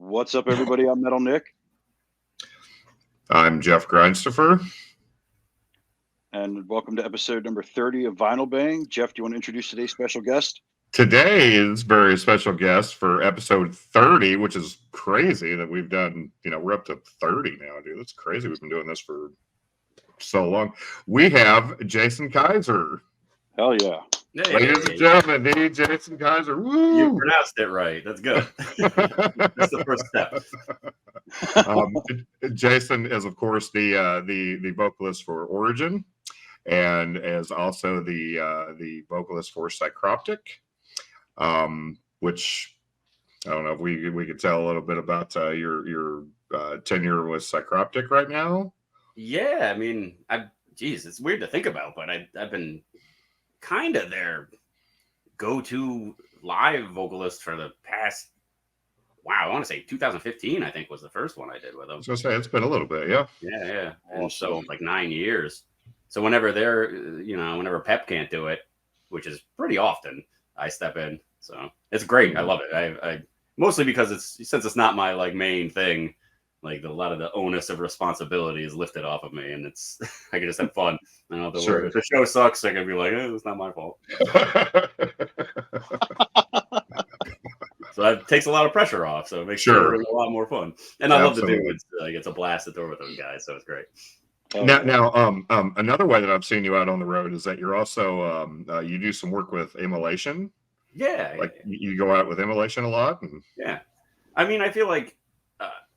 What's up, everybody? I'm Metal Nick. I'm Jeff Grindstoffer. And welcome to episode number 30 of Vinyl Bang. Jeff, do you want to introduce today's special guest? Today is very special guest for episode 30, which is crazy that we've done, we're up to 30 now, dude. That's crazy. We've been doing this for so long. We have Jason Kaiser. Hell yeah. Hey, Ladies and gentlemen, need Jason Kaiser. Woo! You pronounced it right. That's good. That's the first step. Jason is, of course, the vocalist for Origin, and is also the vocalist for Psycroptic, which I don't know if we could tell a little bit about your tenure with Psycroptic right now. Yeah, I mean, it's weird to think about, but I've been kind of their go-to live vocalist for the past, I want to say 2015, I think was the first one I did with them. I was going to say, it's been a little bit, yeah. Yeah. And so like 9 years. So whenever whenever Pep can't do it, which is pretty often, I step in. So it's great. I love it. I mostly because since it's not my like main thing, like a lot of the onus of responsibility is lifted off of me, and I can just have fun. I don't have to worry. If the show sucks, I can be like, it's not my fault. So that takes a lot of pressure off. So it makes it a lot more fun. And I love the dudes. Like, it's a blast to tour with those guys. So it's great. Now, another way that I've seen you out on the road is that you're also you do some work with Immolation. Yeah, you go out with Immolation a lot. Yeah, I mean, I feel like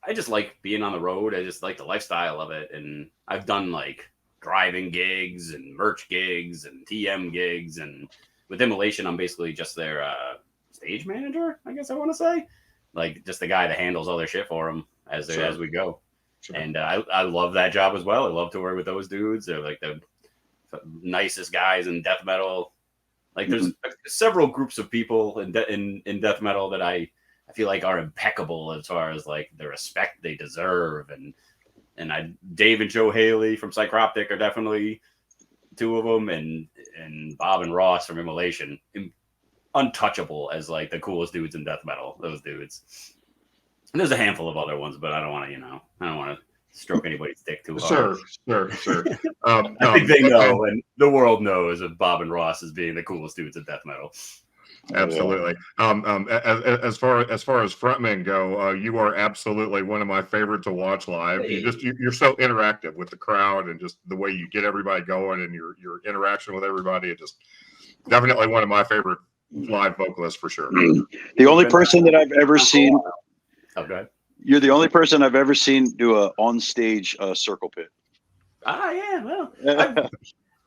I just like being on the road. I just like the lifestyle of it, and I've done like driving gigs and merch gigs and TM gigs, and with Immolation, I'm basically just their stage manager, I guess I want to say, like just the guy that handles all their shit for them as we go. Sure. And I love that job as well. I love to work with those dudes. They're like the nicest guys in death metal. Like there's several groups of people in death metal that I feel like are impeccable as far as like the respect they deserve. And Dave and Joe Haley from Psycroptic are definitely two of them, and Bob and Ross from Immolation, untouchable as like the coolest dudes in death metal. Those dudes. And there's a handful of other ones, but I don't want to stroke anybody's dick too hard. Sure. I think they know, and the world knows of Bob and Ross as being the coolest dudes in death metal. Absolutely. As far as frontmen go, you are absolutely one of my favorite to watch live. You're so interactive with the crowd, and just the way you get everybody going, and your interaction with everybody. It just definitely one of my favorite live vocalists for sure. The only person that I've ever seen. Oh, go ahead. You're the only person I've ever seen do a on-stage circle pit. Yeah. Well,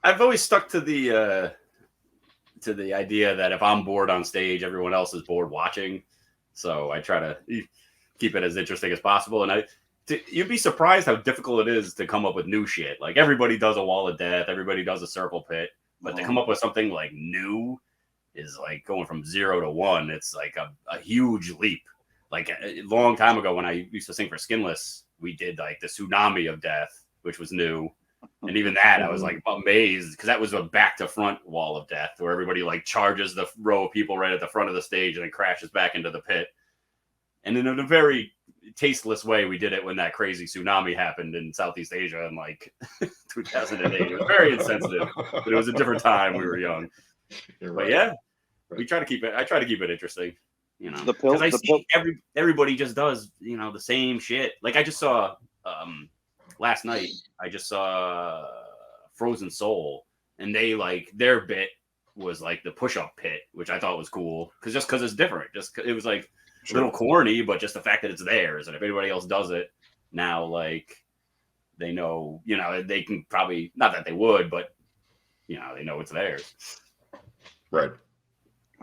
I've always stuck to the idea that if I'm bored on stage, everyone else is bored watching. So I try to keep it as interesting as possible. And you'd be surprised how difficult it is to come up with new shit. Like everybody does a wall of death, everybody does a circle pit, but to come up with something like new is like going from 0 to 1. It's like a huge leap. Like a long time ago when I used to sing for Skinless, we did like the Tsunami of Death, which was new. And even that, I was like amazed because that was a back to front wall of death where everybody like charges the row of people right at the front of the stage and then crashes back into the pit. And in a very tasteless way, we did it when that crazy tsunami happened in Southeast Asia in like 2008. It was very insensitive, but it was a different time. We were young. But yeah, we try to keep it. I try to keep it interesting. Because I see everybody just does, the same shit. Like I just saw last night, I just saw Frozen Soul, and they like their bit was like the push-up pit, which I thought was cool because it's different. It was like a little corny, but just the fact that it's theirs, and if anybody else does it now, like they know, they can probably not that they would, but they know it's theirs. Right.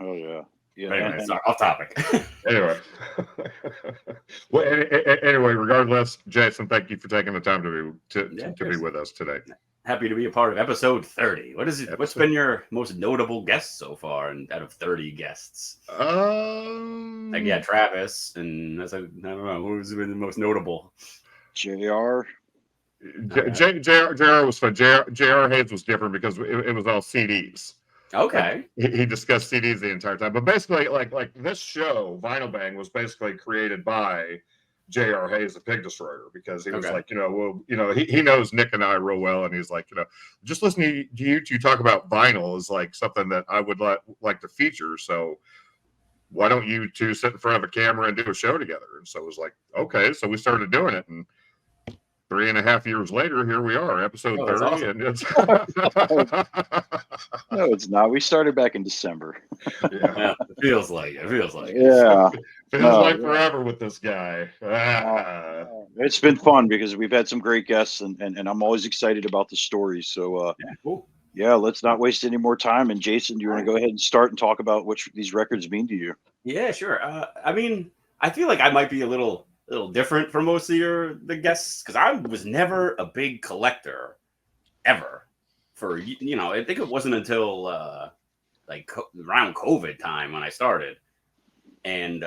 Oh yeah. Yeah. Anyway, sorry, off topic. Anyway. Well, anyway, regardless, Jason, thank you for taking the time to be with us today. Happy to be a part of episode 30. What's been your most notable guest so far out of 30 guests? Travis, and I don't know who's been the most notable. JR. JR was fun. JR Hayes was different because it was all CDs. Okay. He discussed CDs the entire time, but basically, like this show, Vinyl Bang, was basically created by J.R. Hayes, the Pig Destroyer, because he was Okay. like, he knows Nick and I real well, and he's like, just listening to you two talk about vinyl is like something that I would like to feature. So why don't you two sit in front of a camera and do a show together? And so it was like, okay, so we started doing it, and 3.5 years later, here we are, episode 30, awesome. and it's No, it's not. We started back in December. Yeah, it feels like it. Feels like Yeah. feels like forever with this guy. It's been fun because we've had some great guests, and I'm always excited about the stories. So, Yeah, cool. yeah, let's not waste any more time. And Jason, do you want to go ahead and start and talk about what these records mean to you? Yeah, sure. I mean, I feel like I might be a little different from most of the guests because I was never a big collector ever. For I think it wasn't until around COVID time when I started, and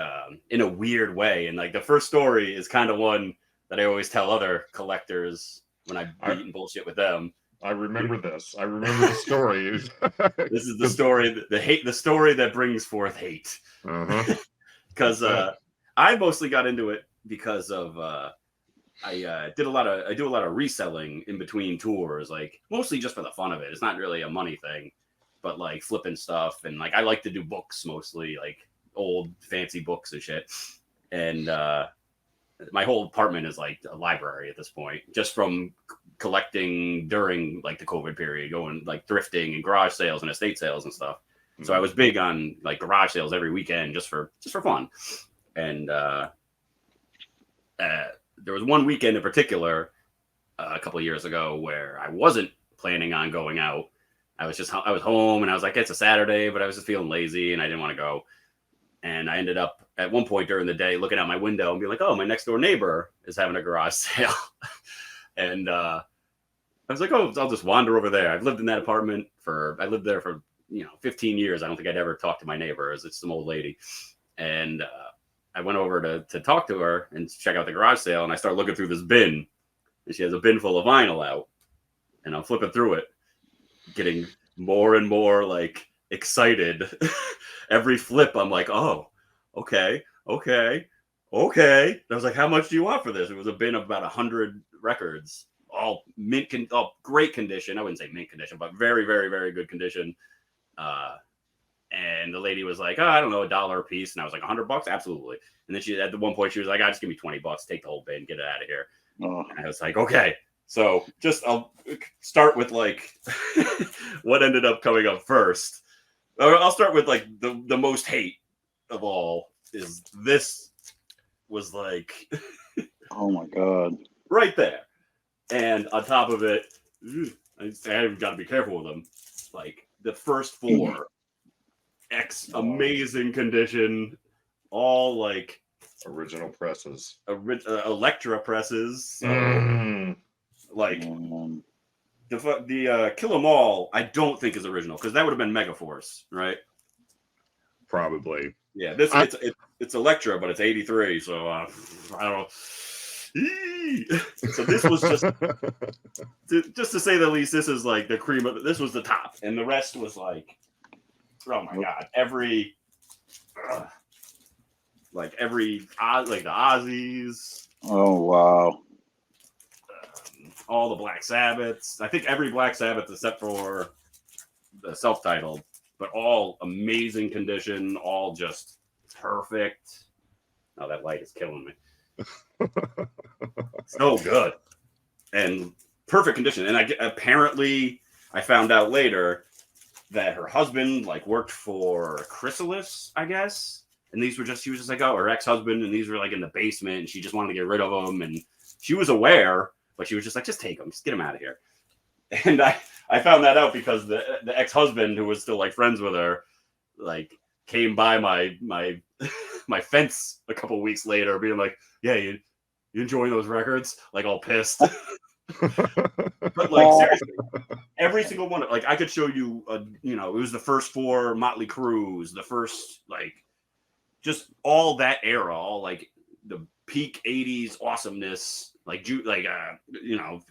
in a weird way. And like the first story is kind of one that I always tell other collectors when I beat and bullshit with them. I remember this. I remember the story. This is the story, the story that brings forth hate. Because I mostly got into it because of I do a lot of reselling in between tours, like mostly just for the fun of it. It's not really a money thing, but like flipping stuff, and like I like to do books mostly, like old fancy books and shit. And my whole apartment is like a library at this point, just from collecting during like the COVID period, going like thrifting and garage sales and estate sales and stuff. So I was big on like garage sales every weekend just for fun. And there was one weekend in particular a couple of years ago where I wasn't planning on going out. I was home, and I was like, it's a Saturday, but I was just feeling lazy and I didn't want to go. And I ended up at one point during the day looking out my window and being like, oh, my next door neighbor is having a garage sale. And I was like, oh, I'll just wander over there. I've lived in that apartment I lived there for 15 years. I don't think I'd ever talked to my neighbor. It's some old lady. And I went over to talk to her and check out the garage sale, and I started looking through this bin, and she has a bin full of vinyl out, and I'm flipping through it, getting more and more like excited. Every flip, I'm like, oh, okay. And I was like, how much do you want for this? It was a bin of about 100 records, all great condition. I wouldn't say mint condition, but very, very, very good condition. And the lady was like, oh, I don't know, $1 a piece. And I was like, $100? Absolutely. And then at the one point, she was like, just give me $20, take the whole bin, get it out of here. Oh. And I was like, okay. So I'll start with like what ended up coming up first. I'll start with like the most hate of all is this was like, oh my God, right there. And on top of it, I've got to be careful with them. Like the first 4, amazing condition, all like original presses, Electra presses. So, like the Kill 'Em All, I don't think is original because that would have been Megaforce, right? Probably. Yeah, it's Electra, but it's 83, so I don't know. So this was just to say the least. This is like the cream of. This was the top, and the rest was like, oh my God, like the Ozzies. Oh wow. All the Black Sabbaths. I think every Black Sabbath except for the self-titled, but all amazing condition, all just perfect. Oh, that light is killing me. So good and perfect condition. And apparently I found out later that her husband like worked for Chrysalis, I guess. And she was just like, oh, her ex-husband, and these were like in the basement, and she just wanted to get rid of them. And she was aware, but she was just like, just take them, just get them out of here. And I found that out because the ex-husband, who was still like friends with her, like came by my my fence a couple weeks later, being like, yeah, you enjoying those records? Like all pissed. But like seriously, every single one. Like I could show you, it was the first 4 Motley Crues, the first like just all that era, all like the peak 80s awesomeness, like a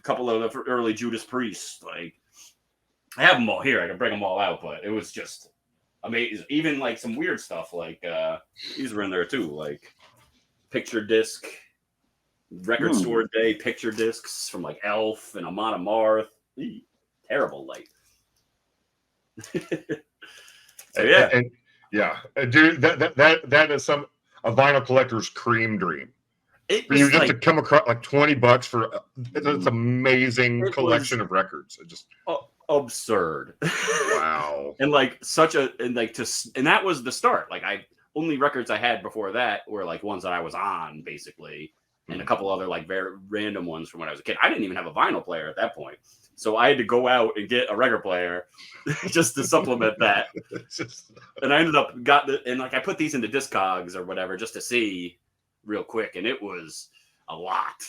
couple of the early Judas Priest, like I have them all here. I can bring them all out, but it was just amazing. Even like some weird stuff, like these were in there too, like picture disc, record store day picture discs from like Elf and Amon Amarth. Terrible light. So yeah, dude, that is a vinyl collector's cream dream. it For was you just like, to come across like $20 for it's amazing collection of records. It just absurd. Wow. And like and that was the start. Like only records I had before that were like ones that I was on basically, and a couple other like very random ones from when I was a kid. I didn't even have a vinyl player at that point, so I had to go out and get a record player just to supplement that. And I ended up and like I put these into Discogs or whatever just to see real quick, and it was a lot.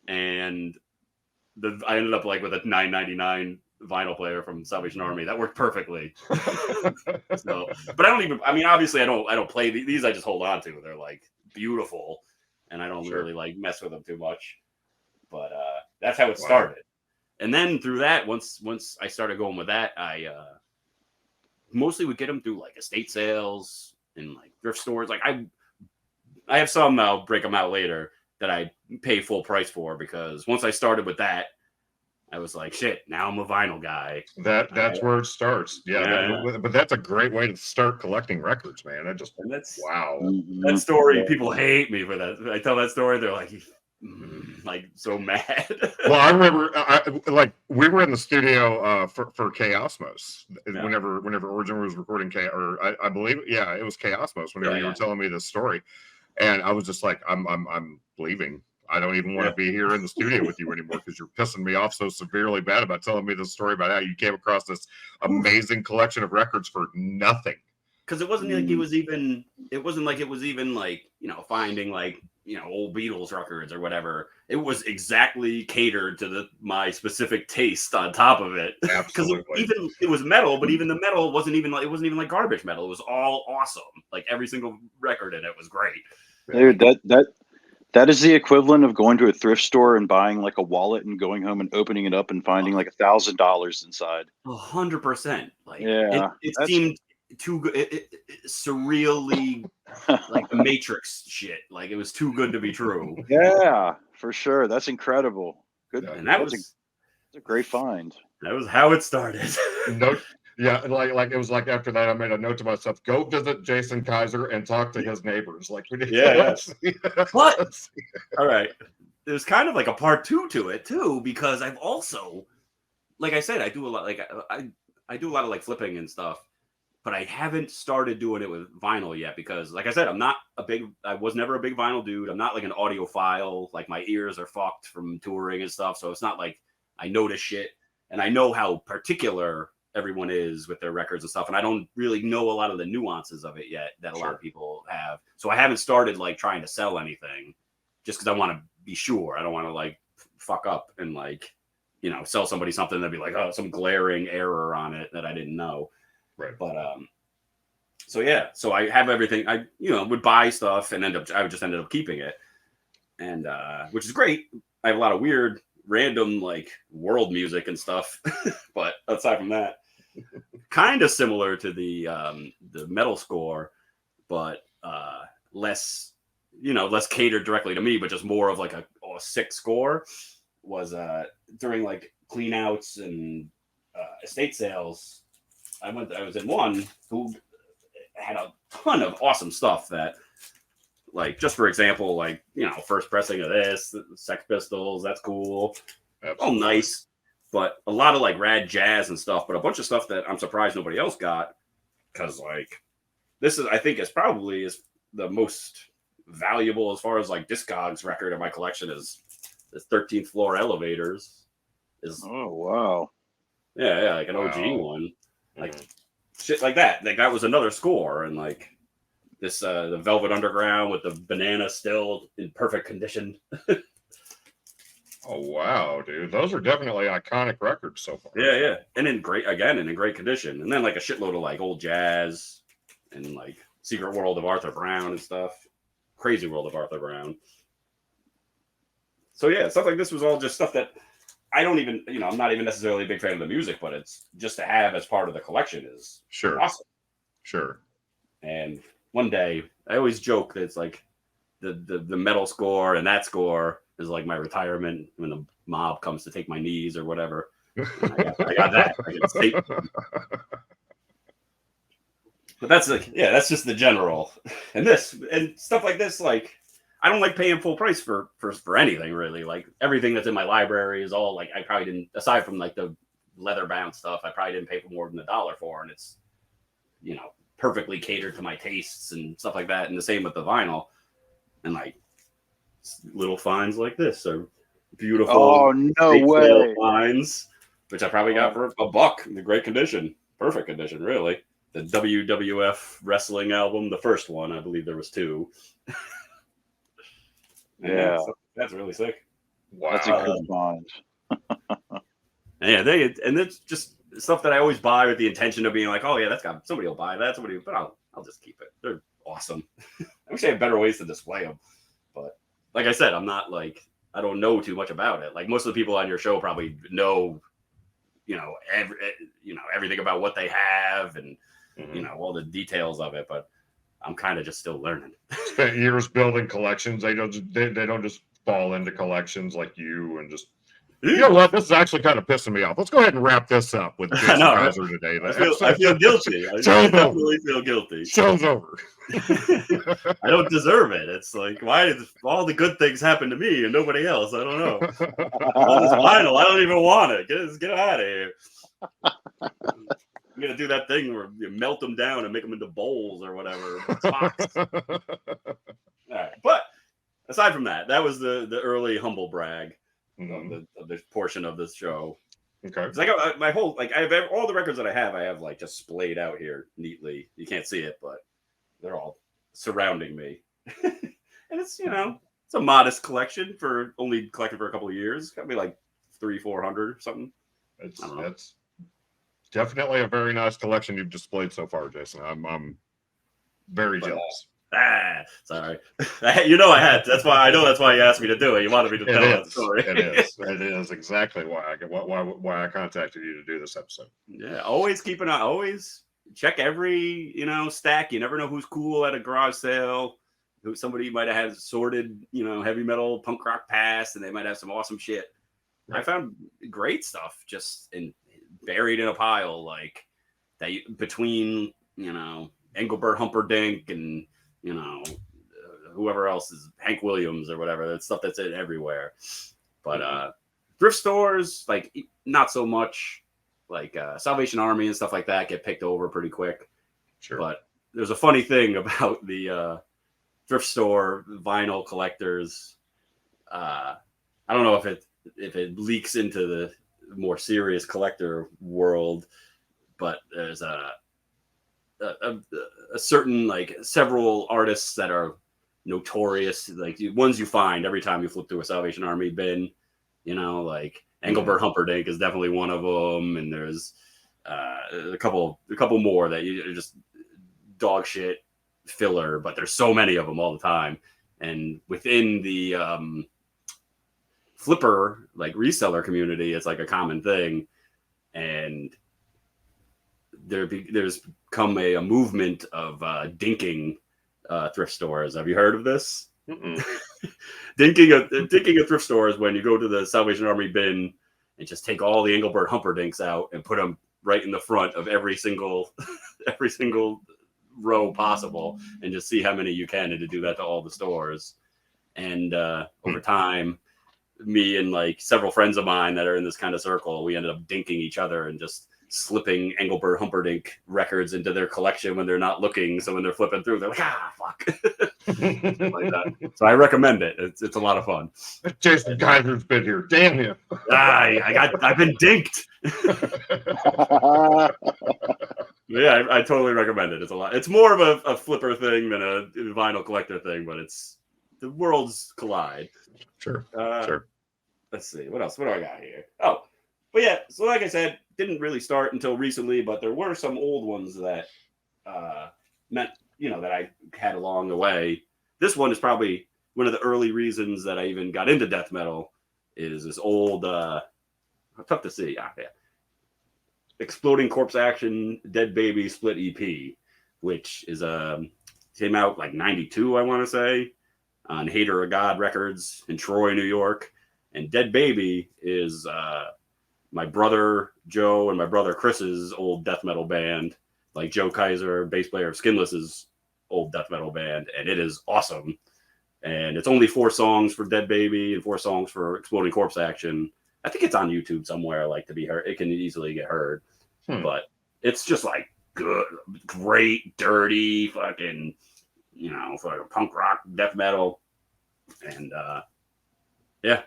And I ended up like with a $9.99 vinyl player from Salvation Army that worked perfectly. So, but I mean, obviously I don't play these. I just hold on to. They're like beautiful, and I don't really like mess with them too much. But that's how it started. And then through that, once I started going with that, I mostly would get them through like estate sales and like thrift stores. Like I have some, I'll break them out later, that I pay full price for, because once I started with that, I was like, shit, now I'm a vinyl guy. That's where it starts. But that's a great way to start collecting records, man. Wow. That story, people hate me for that. I tell that story, they're like so mad. Well, I remember like we were in the studio for Chaosmos whenever Origin was recording I believe it was Chaosmos whenever you were telling me this story, and I was just like, I'm leaving. I don't even want to be here in the studio with you anymore, because you're pissing me off so severely bad about telling me this story about how you came across this amazing collection of records for nothing. Because it wasn't like it was even like, finding like, old Beatles records or whatever. It was exactly catered to my specific taste on top of it. Because it was metal, but even the metal wasn't even like garbage metal. It was all awesome. Like every single record in it was great. Dude, that is the equivalent of going to a thrift store and buying like a wallet and going home and opening it up and finding like $1,000 inside. 100%. Like, it seemed too good. It surreally like the Matrix shit. Like it was too good to be true. Yeah, for sure. That's incredible. Good. And that was a great find. That was how it started. Like it was like after that, I made a note to myself: go visit Jason Kaiser and talk to his neighbors. Like we did. But all right, there's kind of like a part 2 to it too, because I've also, like I said, I do a lot. Like I do a lot of like flipping and stuff, but I haven't started doing it with vinyl yet, because like I said, I was never a big vinyl dude. I'm not like an audiophile. Like my ears are fucked from touring and stuff, so it's not like I notice shit. And I know how particular everyone is with their records and stuff. And I don't really know a lot of the nuances of it yet that a lot of people have. So I haven't started like trying to sell anything, just because I want to be sure. I don't want to like fuck up and like, sell somebody something that'd be like, oh, some glaring error on it that I didn't know. Right. But so I have everything. I would buy stuff and I would just ended up keeping it. And which is great. I have a lot of weird random like world music and stuff, but aside from that, kind of similar to the metal score, but less catered directly to me, but just more of like a sick score, was during like clean outs and estate sales. I was in one who had a ton of awesome stuff that, like, just for example, like, first pressing of this, Sex Pistols, that's cool. Oh, nice. But a lot of like rad jazz and stuff, but a bunch of stuff that I'm surprised nobody else got, because like this is, I think, is probably the most valuable as far as like Discogs record in my collection is this 13th Floor Elevators. Oh wow. Yeah, like an OG one. Like shit like that. Like that was another score, and like this the Velvet Underground with the banana still in perfect condition. Oh wow, dude, those are definitely iconic records so far. Yeah, and in great condition. And then like a shitload of like old jazz and like Secret World of Arthur Brown and stuff. Crazy World of Arthur Brown. So yeah, stuff like this was all just stuff that I don't even, I'm not even necessarily a big fan of the music, but it's just to have as part of the collection is awesome. Sure. And one day, I always joke that it's like the metal score and that score is like my retirement when the mob comes to take my knees or whatever. I got that. I get state. But that's that's just the general. And stuff like this, like I don't like paying full price for anything really. Like everything that's in my library is all like I probably didn't, aside from like the leather bound stuff, I probably didn't pay for more than $1 for, and it's perfectly catered to my tastes and stuff like that. And the same with the vinyl. And like little finds like this are beautiful. Oh no way! Finds, which I probably got for $1 in great condition, perfect condition, really. The WWF wrestling album, the first one, I believe there was 2. Yeah, that's really sick. Wow, that's a good find. Yeah, it's just stuff that I always buy with the intention of being like, oh yeah, that's got somebody will buy that, but I'll just keep it. They're awesome. I wish I had better ways to display them, but like I said, I'm not like I don't know too much about it. Like most of the people on your show probably know, everything about what they have and all the details of it, but I'm kind of just still learning. Spent years building collections. They don't just fall into collections like you and just. You know what? This is actually kind of pissing me off. Let's go ahead and wrap this up with Jason Kaiser today. I feel guilty. I definitely feel guilty. Show's over. I don't deserve it. It's like, why did all the good things happen to me and nobody else? I don't know. All this vinyl, I don't even want it. Get out of here. I'm going to do that thing where you melt them down and make them into bowls or whatever. All right. But aside from that, that was the early humble brag. Of this portion of this show. Okay. I got my whole I have all the records that I have like just splayed out here neatly. You can't see it, but they're all surrounding me. And it's it's a modest collection for only collected for a couple of years. It's got me like 300-400 or something. That's definitely a very nice collection you've displayed so far, Jason. I'm very jealous. Sorry. I had. That's why you asked me to do it. You wanted me to tell that story. It is exactly why I contacted you to do this episode. Yeah, always keep an eye. Always check every stack. You never know who's cool at a garage sale. Somebody might have had sorted heavy metal punk rock past, and they might have some awesome shit. Right. I found great stuff just buried in a pile like that between Engelbert Humperdinck and whoever else is Hank Williams or whatever. That stuff that's in everywhere. But thrift stores, like not so much. Like Salvation Army and stuff like that get picked over pretty quick. Sure. But there's a funny thing about the thrift store vinyl collectors. I don't know if it leaks into the more serious collector world, but there's a certain like several artists that are notorious, like ones you find every time you flip through a Salvation Army bin, like Engelbert Humperdinck is definitely one of them, and there's a couple more that you just dog shit filler, but there's so many of them all the time. And within the flipper like reseller community, it's like a common thing, and there's come a movement of dinking thrift stores. Have you heard of this? Dinking a thrift store is when you go to the Salvation Army bin and just take all the Engelbert Humperdinks out and put them right in the front of every single row possible, and just see how many you can, and to do that to all the stores. And over time, me and like several friends of mine that are in this kind of circle, we ended up dinking each other and just slipping Engelbert Humperdinck records into their collection when they're not looking. So when they're flipping through, they're like, fuck. Like that. So I recommend it. It's a lot of fun. Jason Kaiser's been here. Damn you. I've been dinked. Yeah, I totally recommend it. It's a lot. It's more of a flipper thing than a vinyl collector thing, but the worlds collide. Sure. Sure. Let's see. What else? What do I got here? Oh, but yeah. So like I said, didn't really start until recently, but there were some old ones that meant, that I had along the way. This one is probably one of the early reasons that I even got into death metal, is this old tough to see. Yeah. Exploding Corpse Action Dead Baby Split EP, which is came out like 92, I want to say, on Hater of God Records in Troy, New York. And Dead Baby is my brother Joe and my brother Chris's old death metal band, like Joe Kaiser, bass player of Skinless's old death metal band, and it is awesome. And it's only 4 songs for Dead Baby and 4 songs for Exploding Corpse Action. I think it's on YouTube somewhere, like, to be heard. It can easily get heard. But it's just like good, great, dirty, fucking, fucking punk rock, death metal. And yeah,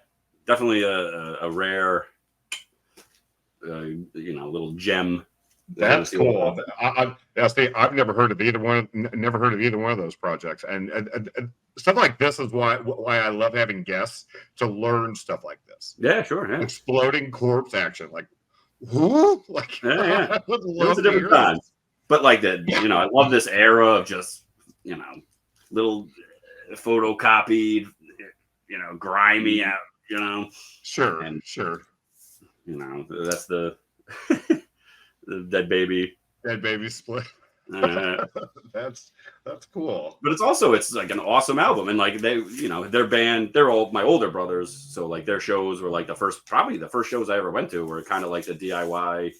definitely a rare, little gem. That's cool. I've never heard of either one. Never heard of either one of those projects, and stuff like this is why I love having guests to learn stuff like this. Yeah, sure. Yeah. Exploding Corpse Action, like who? Like, yeah. I would It love was a to different hear time, but like that, I love this era of just little photocopied, grimy out, Sure, and sure. That's the. The Dead Baby split. That's cool. But it's like an awesome album, and like they, their band, they're all my older brothers, so like their shows were like probably the first shows I ever went to were kind of like the DIY,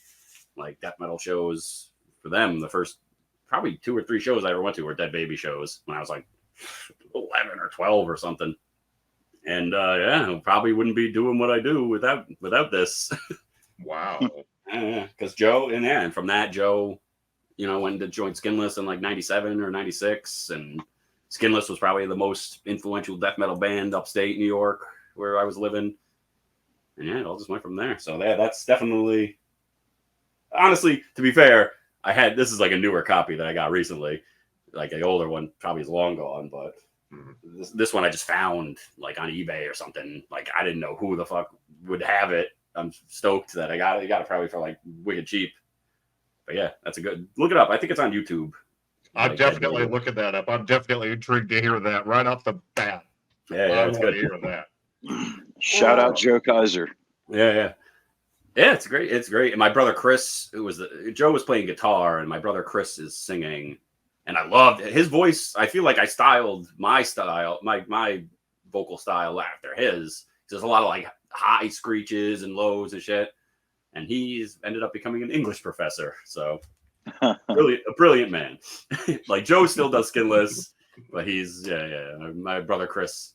like death metal shows for them. The first probably 2 or 3 shows I ever went to were Dead Baby shows when I was like 11 or 12 or something. And probably wouldn't be doing what I do without this. Wow. Because Joe, and from that, Joe, went to join Skinless in like 97 or 96. And Skinless was probably the most influential death metal band upstate New York where I was living. And yeah, it all just went from there. So that's definitely, honestly, to be fair, this is like a newer copy that I got recently. Like the older one probably is long gone, but this one I just found like on eBay or something. Like I didn't know who the fuck would have it. I'm stoked that I got it probably for like wicked cheap. But yeah, that's a good look it up. I think it's on YouTube. I'm definitely looking that up. I'm definitely intrigued to hear that right off the bat. Yeah, it's good. To hear that. Shout out Joe Kaiser. Yeah, it's great. It's great. And my brother Chris, Joe was playing guitar, and my brother Chris is singing, and I loved his voice. I feel like I styled my style, my vocal style after his. There's a lot of like high screeches and lows and shit, and he's ended up becoming an English professor. So a brilliant man. Like Joe still does Skinless, but he's my brother Chris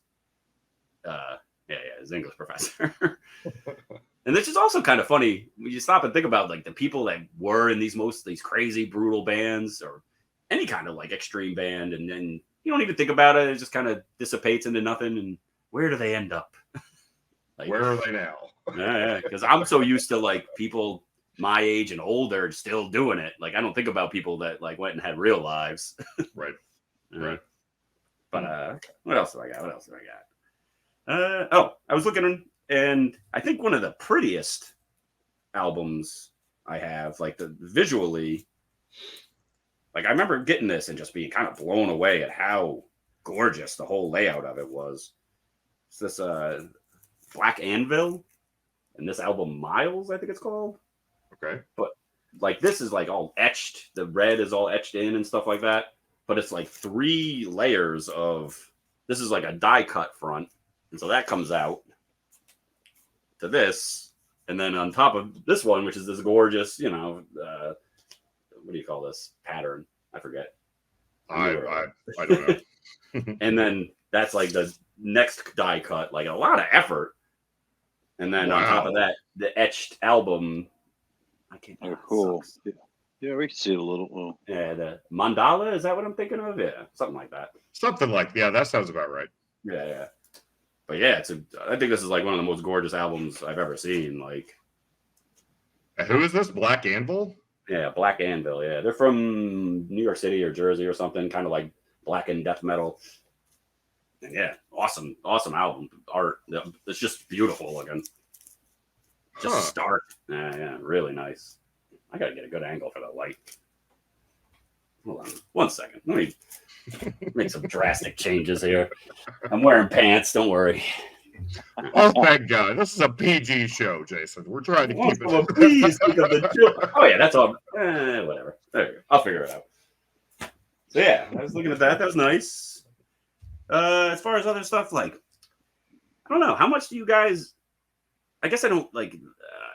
is English professor. And this is also kind of funny when you stop and think about like the people that were in these crazy brutal bands or any kind of like extreme band, and then you don't even think about it just kind of dissipates into nothing. And where do they end up? Like, where are they now? Yeah, because I'm so used to like people my age and older still doing it. Like I don't think about people that like went and had real lives. Right. Right. But what else do I got? I was looking, and I think one of the prettiest albums I have, like the visually, like I remember getting this and just being kind of blown away at how gorgeous the whole layout of it was. It's this Black Anvil, and this album Miles, I think it's called. Okay. But like this is like all etched. The red is all etched in and stuff like that. But it's like 3 layers of, this is like a die cut front. And so that comes out to this. And then on top of this one, which is this gorgeous, what do you call this pattern? I forget. I don't know. And then that's like the next die cut, like a lot of effort. And then on top of that, the etched album. I can't. Oh, cool. Yeah, we can see it a little. Yeah, the mandala, is that what I'm thinking of? Yeah, something like that. That sounds about right. Yeah. But yeah, I think this is like one of the most gorgeous albums I've ever seen. Like, who is this? Black Anvil? Yeah, Black Anvil. Yeah, they're from New York City or Jersey or something, kind of like black and death metal. And yeah, awesome album art. It's just beautiful looking. Just stark. Yeah, really nice. I gotta get a good angle for the light. Hold on 1 second. Let me make some drastic changes here. I'm wearing pants. Don't worry. Oh, thank God. This is a PG show, Jason. We're trying to keep it. Please think of the children. Oh, yeah, that's all. Whatever. There you go. I'll figure it out. So, yeah, I was looking at that. That was nice. As far as other stuff, like, I don't know. How much do you guys... I guess I don't, like,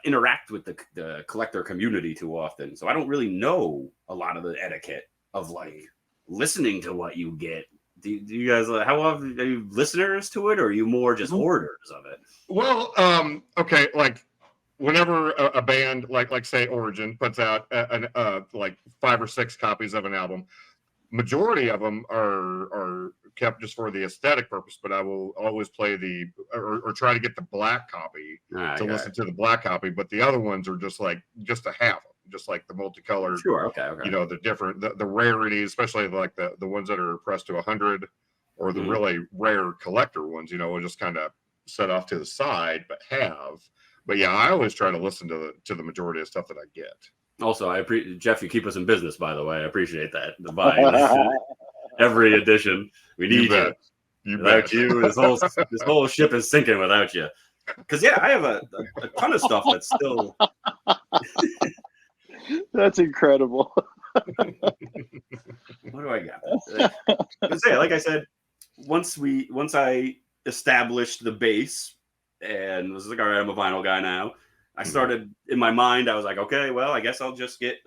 interact with the collector community too often, so I don't really know a lot of the etiquette of, like, listening to what you get. Do you guys, how often are you listeners to it, or are you more just orders of it? Well, okay, like whenever a band like say Origin puts out like 5 or 6 copies of an album, majority of them are kept just for the aesthetic purpose, but I will always play or try to get the black copy to listen to the black copy, but the other ones are just to have them, just like the multicolored. Sure, okay. You know, the different the rarities, especially like the ones that are pressed to 100, or the really rare collector ones, you know, will just kind of set off to the side, but yeah, I always try to listen to the majority of stuff that I get. Also, I appreciate, Jeff, you keep us in business, by the way. I appreciate that. The buying every edition. We need you. Without you, this whole ship is sinking without you. Because yeah, I have a ton of stuff that's still. That's incredible. What do I got? Like I said, once I established the base and was like, all right, I'm a vinyl guy now. I started in my mind. I was like, okay, well, I guess I'll just get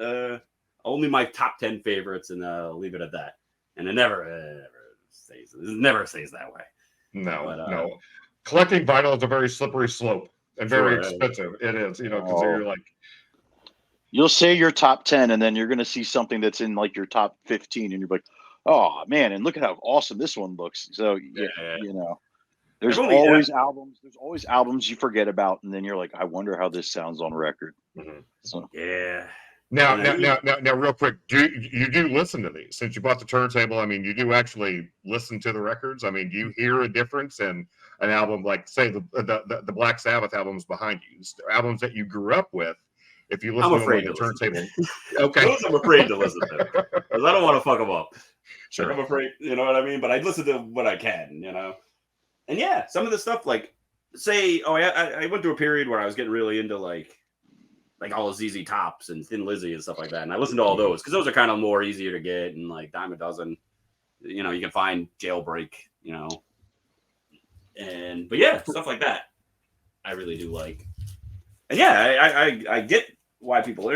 only my top 10 favorites, and leave it at that. And it never stays that way. No. Collecting vinyl is a very slippery slope and very expensive. It is, you know, because you're like, you'll say your top 10, and then you're going to see something that's in like your top 15, and you're like, oh man, and look at how awesome this one looks. So you know. There's always albums you forget about, and then you're like, I wonder how this sounds on record. Mm-hmm. So yeah. Now, real quick, do you listen to these? Since you bought the turntable, I mean, you do actually listen to the records. I mean, do you hear a difference in an album like, say, the Black Sabbath albums behind you, albums that you grew up with? If you listen to them on the turntable, okay. Those I'm afraid to listen to because I don't want to fuck them up. Sure, I'm afraid, you know what I mean. But I listen to what I can, you know. And yeah, some of the stuff, like, say, I went through a period where I was getting really into like all the ZZ Tops and Thin Lizzy and stuff like that. And I listened to all those because those are kind of more easier to get, and like Dime a Dozen, you know, you can find Jailbreak, you know. But yeah, stuff like that, I really do like. And yeah, I get why people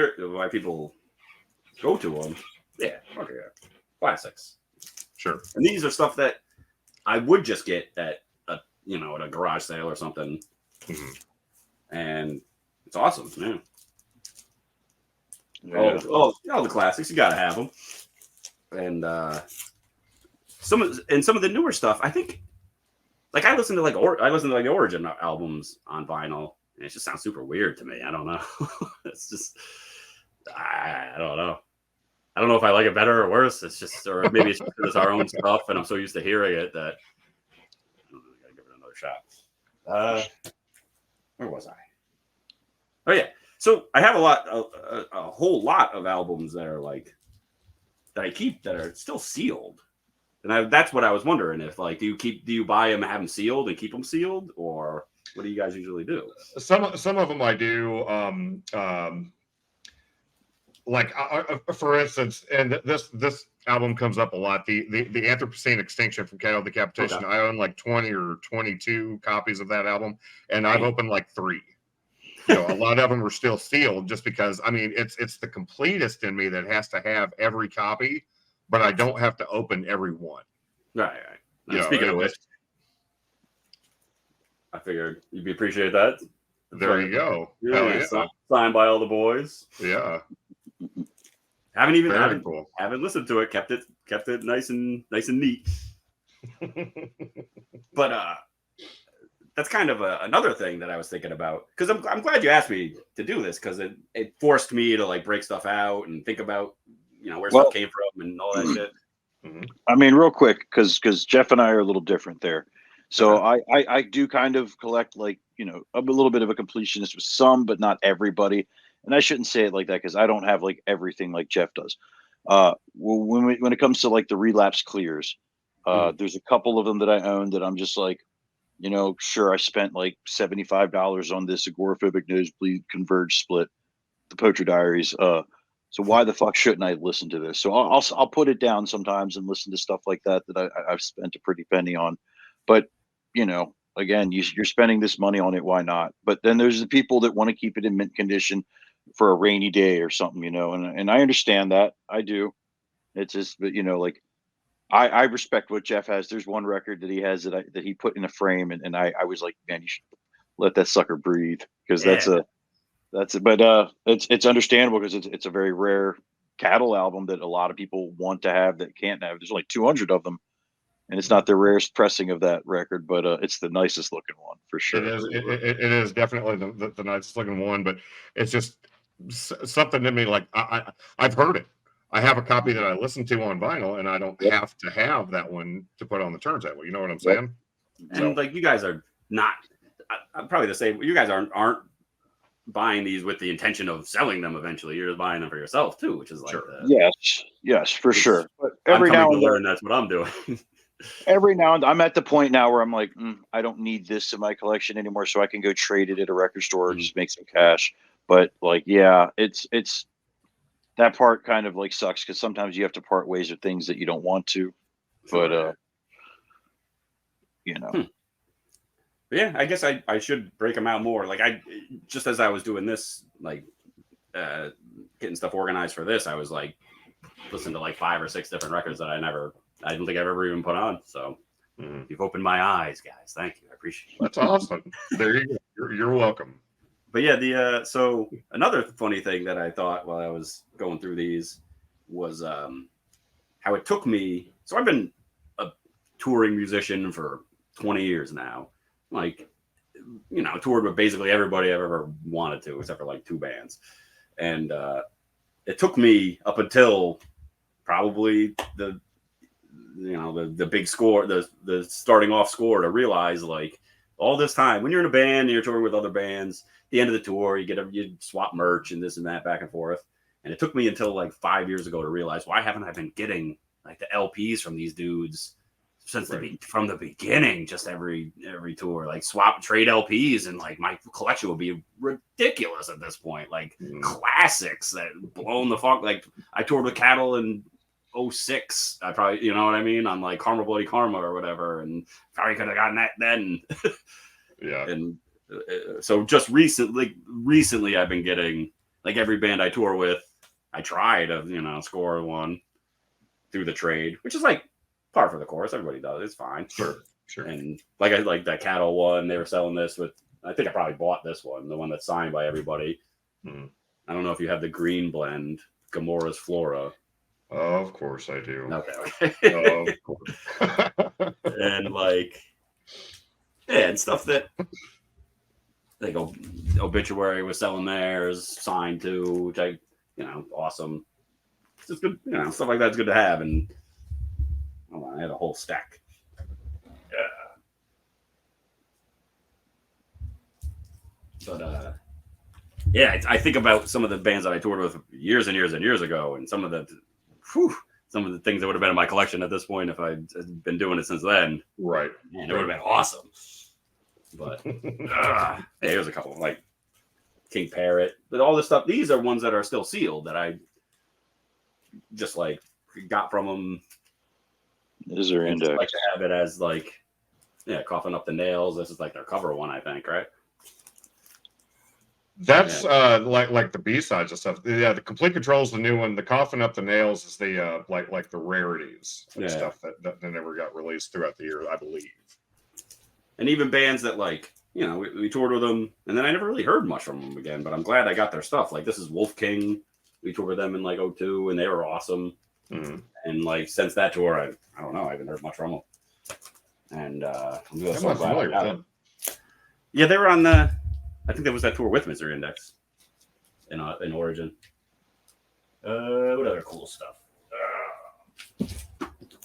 go to them. Yeah, okay, classics. Sure. And these are stuff that I would just get at a garage sale or something. Mm-hmm. And it's awesome, man. Yeah. All the classics, you gotta have them. And some of the newer stuff, I think, like I listen to the Origin albums on vinyl, and it just sounds super weird to me. I don't know. It's just I don't know. I don't know if I like it better or worse. It's just, or maybe it's just because it's our own stuff, and I'm so used to hearing it that I gotta give it another shot. Where was I? Oh yeah. So I have a whole lot of albums that are like that I keep that are still sealed, and that's what I was wondering if like do you buy them, have them sealed, and keep them sealed, or what do you guys usually do? Some of them I do. Like for instance, and this album comes up a lot. The Anthropocene Extinction from Cattle Decapitation. Okay. I own like 20 or 22 copies of that album, and I've opened like 3. You know, a lot of them are still sealed, just because I mean it's the completist in me that has to have every copy, but I don't have to open every one. Right. Speaking of which, I figured you'd appreciate that. There you go. Yeah. Signed by all the boys. Yeah. Haven't listened to it. Kept it nice and neat. But that's kind of another thing that I was thinking about, because I'm glad you asked me to do this, because it forced me to like break stuff out and think about where stuff came from and all that shit. Mm-hmm. I mean, real quick, because Jeff and I are a little different there. So I do kind of collect, like, a little bit of a completionist with some, but not everybody. And I shouldn't say it like that, because I don't have like everything like Jeff does. When it comes to like the relapse clears, there's a couple of them that I own that I'm just like, sure, I spent like $75 on this agoraphobic nosebleed converge split, the Poacher Diaries. So why the fuck shouldn't I listen to this? So I'll put it down sometimes and listen to stuff like that I've spent a pretty penny on. But again, you're spending this money on it. Why not? But then there's the people that want to keep it in mint condition for a rainy day or something, and I understand that. I do. It's just, but like I respect what Jeff has. There's one record that he has that he put in a frame, and I was like, man, you should let that sucker breathe, because but it's understandable, because it's a very rare cattle album that a lot of people want to have that can't have. There's only 200 of them, and it's not the rarest pressing of that record, but it's the nicest looking one for sure. It is definitely the nicest looking one, but it's just something to me. Like I've heard it. I have a copy that I listen to on vinyl, and I don't have to have that one to put on the turntable. You know what I'm saying? And like, you guys are not, I'm probably the same. You guys aren't buying these with the intention of selling them eventually. You're just buying them for yourself too, which is like, yes, for sure. But every now and then, that's what I'm doing. Every now and then, I'm at the point now where I'm like, I don't need this in my collection anymore, so I can go trade it at a record store and just make some cash. But like, it's that part kind of like sucks, because sometimes you have to part ways with things that you don't want to. But Yeah, I guess I should break them out more. Like, just as I was doing this, like getting stuff organized for this, I was like listening to like 5 or 6 different records that I don't think I've ever even put on. So you've opened my eyes, guys. Thank you. I appreciate it. That's awesome. There you go. You're welcome. But yeah, so another funny thing that I thought while I was going through these was how it took me. So I've been a touring musician for 20 years now. Like, toured with basically everybody I've ever wanted to, except for like 2 bands. And it took me up until probably the big score, the starting off score, to realize, like, all this time when you're in a band and you're touring with other bands, the end of the tour, you swap merch and this and that back and forth. And it took me until like 5 years ago to realize, why haven't I been getting like the LPs from these dudes from the beginning? Just every tour, like trade LPs, and like my collection would be ridiculous at this point. Like classics that blown the fuck. Like, I toured with Cattle in 06. I probably, you know what I mean, on like Karma Bloody Karma or whatever, and probably could have gotten that then. Yeah. And so just recently I've been getting, like, every band I tour with, I try to score one through the trade, which is like par for the course. Everybody does. It's fine. Sure. And like, I like that Cattle one. They were selling this with, I think I probably bought this one, the one that's signed by everybody. I don't know if you have the green blend, Gamora's Flora. Of course I do. Okay. Of course. And like, and stuff that, like, Obituary was selling theirs, signed to, which awesome. It's just good, stuff like that's good to have. And I had a whole stack. Yeah. But I think about some of the bands that I toured with years and years and years ago, and some of the things that would have been in my collection at this point if I'd been doing it since then. Right. Man, it would have been awesome. But here's a couple, like King Parrot, but all this stuff. These are ones that are still sealed that I just like got from them. Is there index? Like to have it as like, Coughing Up the Nails. This is like their cover one, I think, right? That's like the B-sides and stuff. Yeah, the Complete Control is the new one. The Coughing Up the Nails is the like the rarities and stuff that never got released throughout the year, I believe. And even bands that, like, we toured with them, and then I never really heard much from them again. But I'm glad I got their stuff. Like, this is Wolf King. We toured with them in like 02, and they were awesome. And like, since that tour, I don't know, I haven't heard much from them. And I'm just so glad I got them. Yeah, they were on I think there was that tour with Misery Index in Origin. What other cool stuff?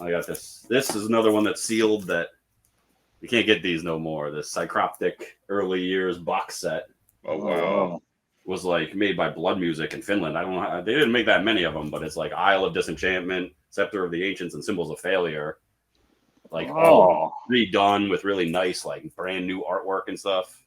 I got this. This is another one that's sealed that you can't get these no more. The Psycroptic early years box set. Oh, wow. Was like made by Blood Music in Finland. I don't know. They didn't make that many of them, but it's like Isle of Disenchantment, Scepter of the Ancients, and Symbols of Failure. like all redone with really nice, like brand new artwork and stuff.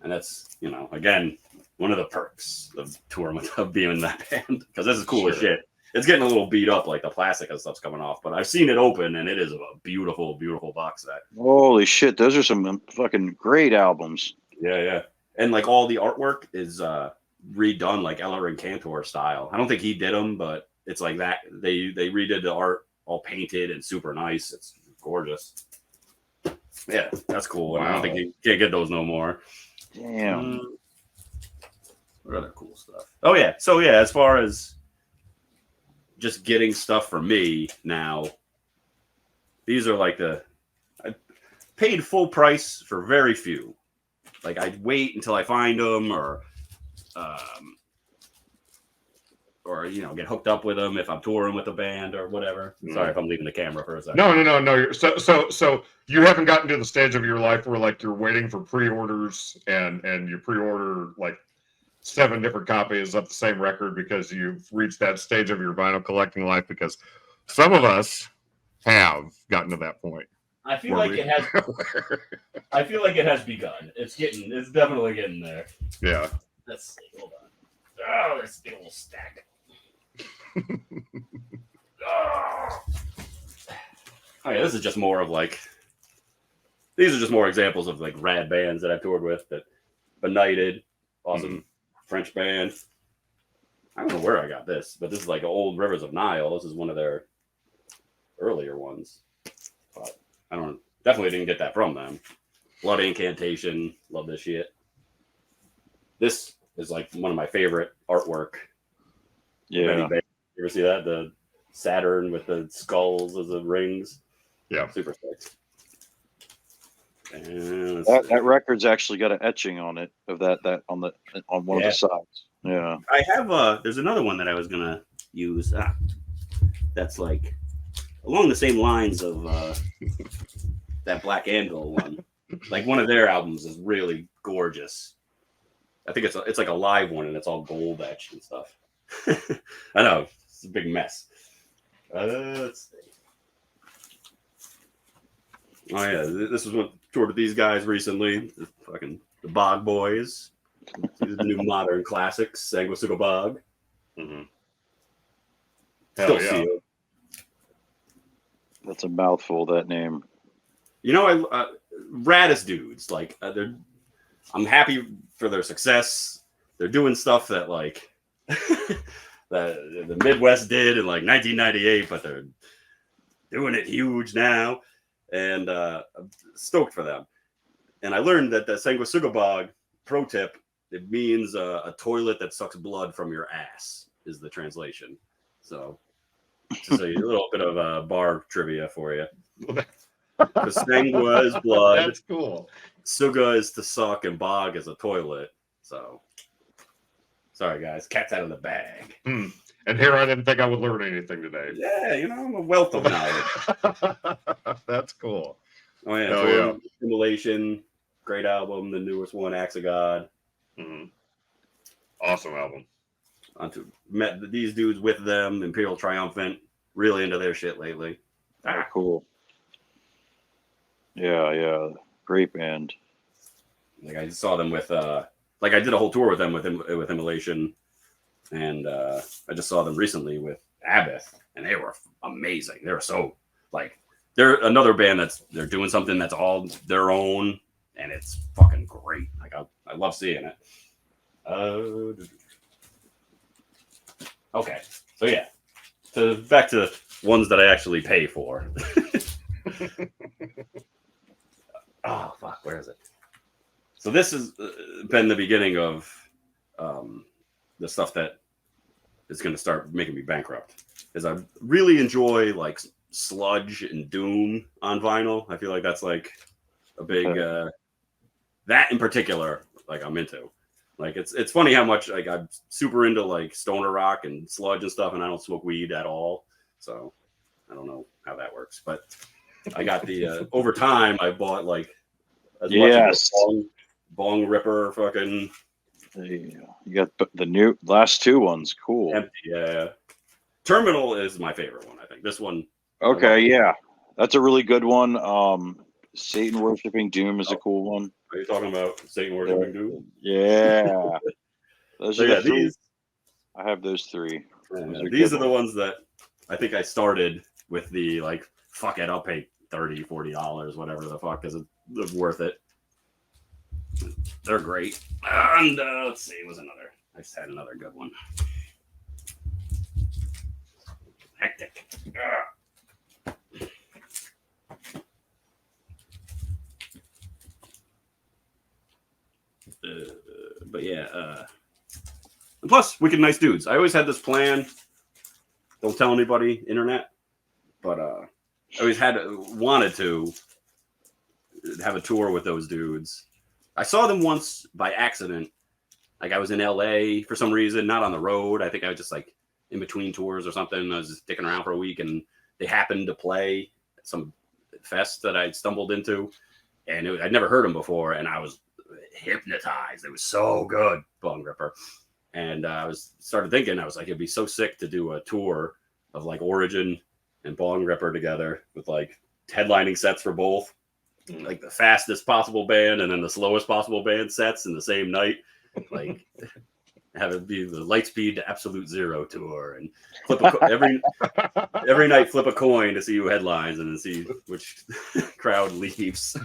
And that's, you know, again, one of the perks of touring of being in that band, because this is cool as shit. It's getting a little beat up, like the plastic and stuff's coming off, but I've seen it open, and it is a beautiful, beautiful box set. Holy shit, those are some fucking great albums. Yeah. And like all the artwork is redone like Eller and Cantor style. I don't think he did them, but it's like that. They redid the art, all painted and super nice. It's gorgeous. Yeah, that's cool. Wow. I don't think you can't get those no more. Damn. What other cool stuff? Oh yeah. So yeah, as far as just getting stuff for me now, these are like I paid full price for very few. Like I'd wait until I find them, or you know, get hooked up with them if I'm touring with a band or whatever. Sorry if I'm leaving the camera for a second. No. So you haven't gotten to the stage of your life where like you're waiting for pre-orders and you pre-order like 7 different copies of the same record because you've reached that stage of your vinyl collecting life, because some of us have gotten to that point. I feel like it has. I feel like it has begun. It's definitely getting there. Yeah. Let's see. Hold on. Oh, there's a little stack. Oh yeah, this is just more of like. These are just more examples of like rad bands that I've toured with. That Benighted, awesome French band. I don't know where I got this, but this is like Old Rivers of Nile. This is one of their earlier ones. But I definitely didn't get that from them. Blood Incantation, love this shit. This is like one of my favorite artwork. Yeah. You ever see that? The Saturn with the skulls as the rings. Yeah. Super sick. And that record's actually got an etching on it of that on one of the sides. Yeah. I have there's another one that I was gonna use. That's like along the same lines of that Black Anvil one. Like one of their albums is really gorgeous. I think it's like a live one and it's all gold etched and stuff. I know, it's a big mess. Let's see. Oh yeah, this was what toured with these guys recently. The Bog Boys. These are the new modern classics. Sanguisuga Bog. Mm-hmm. Still see it. That's a mouthful, that name. You know, raddest dudes. Like I'm happy for their success. They're doing stuff that like that the Midwest did in like 1998, but they're doing it huge now. And I'm stoked for them. And I learned that the Sanguisuga Bog, pro tip, it means a toilet that sucks blood from your ass is the translation. So just a little bit of bar trivia for you. Because Sangua is blood. That's cool. Suga is to suck, and Bog is a toilet. So sorry, guys. Cat's out of the bag. And here I didn't think I would learn anything today. Yeah, you know, I'm a wealth of knowledge. That's cool. Oh yeah, Simulation, great album. The newest one, Acts of God. Awesome album. Met these dudes with them, Imperial Triumphant. Really into their shit lately. Cool. Yeah, great band. Like I saw them with like I did a whole tour with them with Immolation. And I just saw them recently with Abbott, and they were amazing. They were so like they're another band they're doing something that's all their own, and it's fucking great. Like I love seeing it. Okay, so yeah, so back to ones that I actually pay for. Oh fuck, where is it? So this has been the beginning of the stuff that is going to start making me bankrupt. Is I really enjoy like sludge and doom on vinyl. I feel like that's like a big that in particular. Like I'm into. Like it's funny how much like I'm super into like stoner rock and sludge and stuff, and I don't smoke weed at all. So I don't know how that works, but I got the over time I bought like as much of bong ripper fucking. You got the new last two ones. Cool. Empty, yeah. Terminal is my favorite one. I think this one. Okay, yeah, That's a really good one. Satan Worshipping Doom is a cool one. Are you talking about Satan Worshipping Doom? Yeah. Those are the three. These, I have those three. These are the ones that I think I started with the like, fuck it, I'll pay $30, $40, whatever the fuck, because it's worth it. They're great. And let's see, I just had another good one. Hectic. But yeah, and plus, wicked nice dudes. I always had this plan. Don't tell anybody, internet. But I always wanted to have a tour with those dudes. I saw them once by accident. Like I was in LA for some reason, not on the road. I think I was just like in between tours or something. I was just dicking around for a week, and they happened to play at some fest that I stumbled into, and I'd never heard them before, and I was hypnotized. It was so good, Bone Gripper. And I started thinking, I was like, it'd be so sick to do a tour of like Origin and Bone Gripper together with like headlining sets for both, like the fastest possible band and then the slowest possible band sets in the same night. Like have it be the Lightspeed to Absolute Zero tour, and flip every night flip a coin to see who headlines and then see which crowd leaves.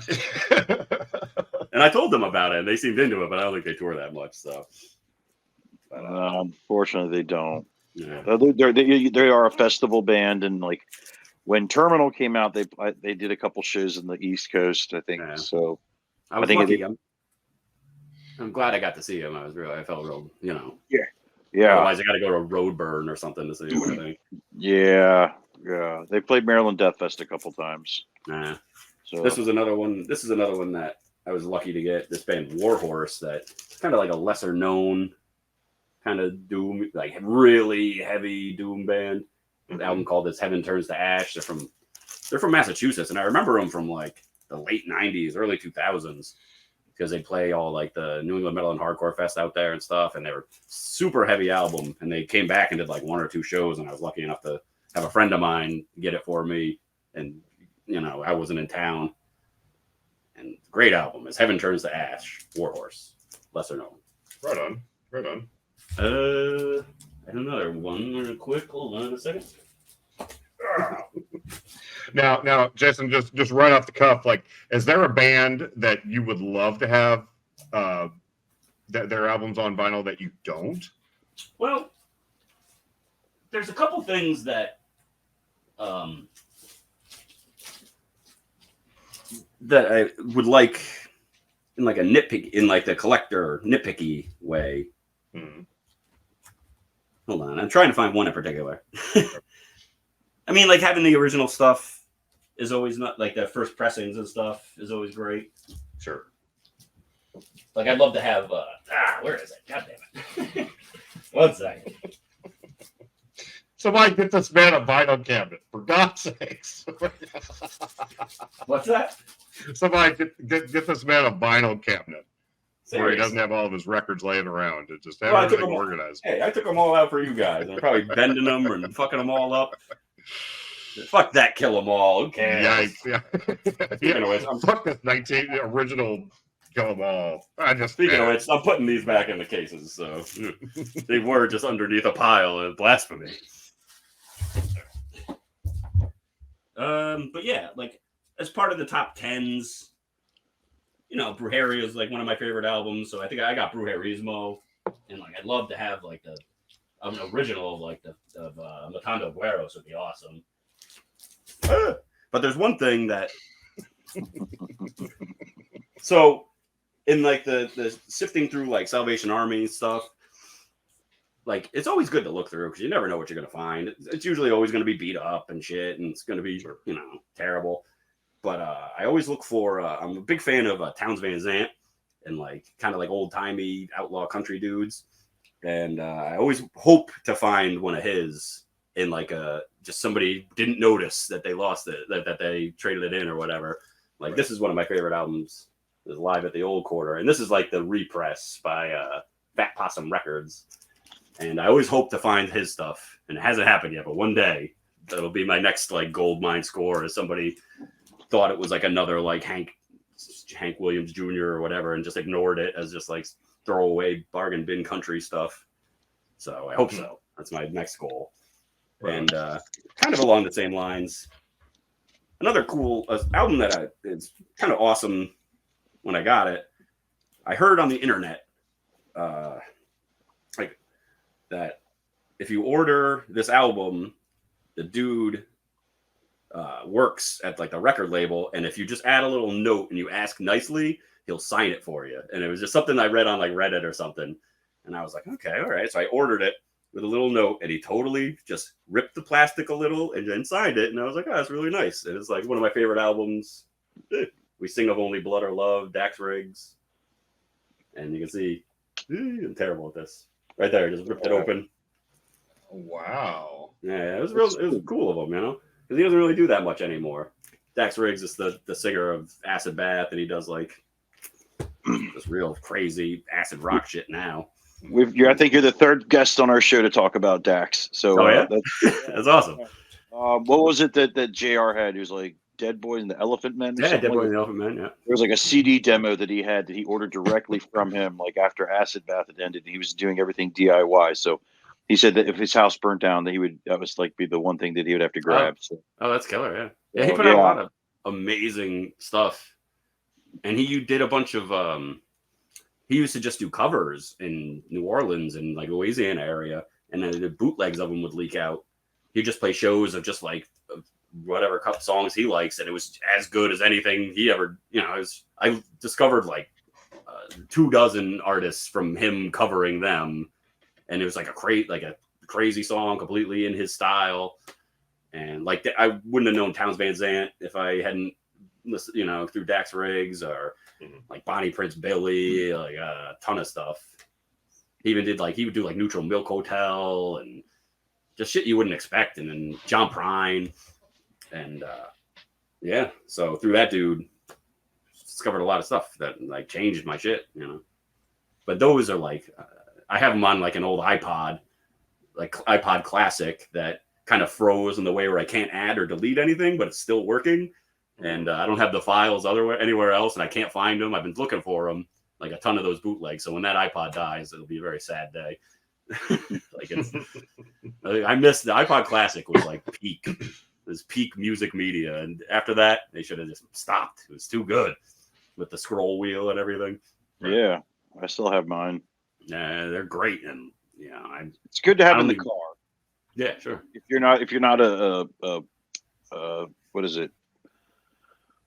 And I told them about it, and they seemed into it, but I don't think they tour that much. So, unfortunately, they don't. Yeah. They are a festival band, and like when Terminal came out, they did a couple shows in the East Coast, I think. Yeah. So I think lucky. I'm glad I got to see him. I felt real, Yeah. Otherwise, I got to go to Roadburn or something to see him, I think. Yeah. They played Maryland Death Fest a couple times. Nah. So this is another one that I was lucky to get. This band Warhorse, that's kind of like a lesser known kind of doom, like really heavy doom band. An album called "This Heaven Turns to Ash." They're from Massachusetts, and I remember them from like the late '90s, early 2000s. Because they play all like the New England Metal and Hardcore Fest out there and stuff. And they were super heavy album. And they came back and did like 1 or 2 shows. And I was lucky enough to have a friend of mine get it for me. And, I wasn't in town. And great album. It's Heaven Turns to Ash, Warhorse. Lesser known. Right on. I have another one real quick. Hold on a second. Now, Jason, just right off the cuff, like, is there a band that you would love to have their albums on vinyl that you don't? Well, there's a couple things that that I would like in like the collector nitpicky way. Hold on, I'm trying to find one in particular. I mean, like having the original stuff is always not like the first pressings and stuff is always great. Sure. Like I'd love to have where is it? God damn it. 1 second. Somebody get this man a vinyl cabinet, for God's sakes. What's that? Somebody get this man a vinyl cabinet. Seriously? Where he doesn't have all of his records laying around. It just have everything organized. Hey, I took them all out for you guys. I'm probably bending them and fucking them all up. Fuck that, kill them all. Who cares? Yikes. Yeah. Anyways, fuck this 19 original kill them all. Speaking of which, I'm putting these back in the cases, so they were just underneath a pile of blasphemy. But yeah, like as part of the top 10s, Brujeria is like one of my favorite albums, so I think I got Brujerismo, and like I'd love to have like an original of like of Matando Gueros would be awesome. But there's one thing that so in like the sifting through like Salvation Army stuff, like it's always good to look through because you never know what you're gonna find. It's usually always gonna be beat up and shit, and it's gonna be terrible. But I always look for. I'm a big fan of Townes Van Zandt and like kind of like old timey outlaw country dudes, and I always hope to find one of his in like just somebody didn't notice that they lost it, that they traded it in or whatever. Like right. This is one of my favorite albums. Is Live at the Old Quarter, and this is like the repress by Fat Possum Records. And I always hope to find his stuff, and it hasn't happened yet. But one day, that'll be my next like gold mine score. Is somebody thought it was like another like Hank Williams Jr. or whatever, and just ignored it as just like throwaway bargain bin country stuff. So I hope so. That's my next goal. Right. And kind of along the same lines, another cool album that is kind of awesome when I got it. I heard on the internet like that if you order this album, the dude works at like the record label, and if you just add a little note and you ask nicely, he'll sign it for you. And it was just something I read on like Reddit or something, and I was like, okay, all right. So I ordered it with a little note, and he totally just ripped the plastic a little and then signed it. And I was like, oh, that's really nice. And it's like one of my favorite albums. We Sing of Only Blood or Love, Dax Riggs. And you can see, I'm terrible at this. Right there, just ripped it open. Wow. Yeah, it was cool of him, you know? Because he doesn't really do that much anymore. Dax Riggs is the singer of Acid Bath, and he does like this real crazy acid rock shit now. I think you're the third guest on our show to talk about Dax. So that's awesome. What was it that JR had? He was like Dead Boys and the Elephant Men. Yeah, Dead Boys and the Elephant Men. Yeah. There was like a CD demo that he had that he ordered directly from him, like after Acid Bath had ended. He was doing everything DIY. So he said that if his house burnt down, that was like be the one thing that he would have to grab. Oh, that's killer. Yeah. Yeah. He put out a lot of amazing stuff, and he did a bunch of. He used to just do covers in New Orleans and like Louisiana area, and then the bootlegs of them would leak out. He'd just play shows of just like whatever songs he likes, and it was as good as anything he ever. You know, I discovered like 24 artists from him covering them, and it was like a crazy song, completely in his style. And like I wouldn't have known Townes Van Zandt if I hadn't listened, you know, through Dax Riggs or like Bonnie Prince Billy, like a ton of stuff. He would do like Neutral Milk Hotel and just shit you wouldn't expect. And then John Prine, and so through that dude, discovered a lot of stuff that like changed my shit, you know. But those are like I have them on like an old iPod, like iPod Classic that kind of froze in the way where I can't add or delete anything, but it's still working. And I don't have the files anywhere else, and I can't find them. I've been looking for them, like a ton of those bootlegs. So when that iPod dies, it'll be a very sad day. I missed the iPod Classic was like peak. It was peak music media, and after that, they should have just stopped. It was too good with the scroll wheel and everything. Yeah, I still have mine. Yeah, they're great, and it's good to have in the car. Yeah, sure. If you're not a what is it?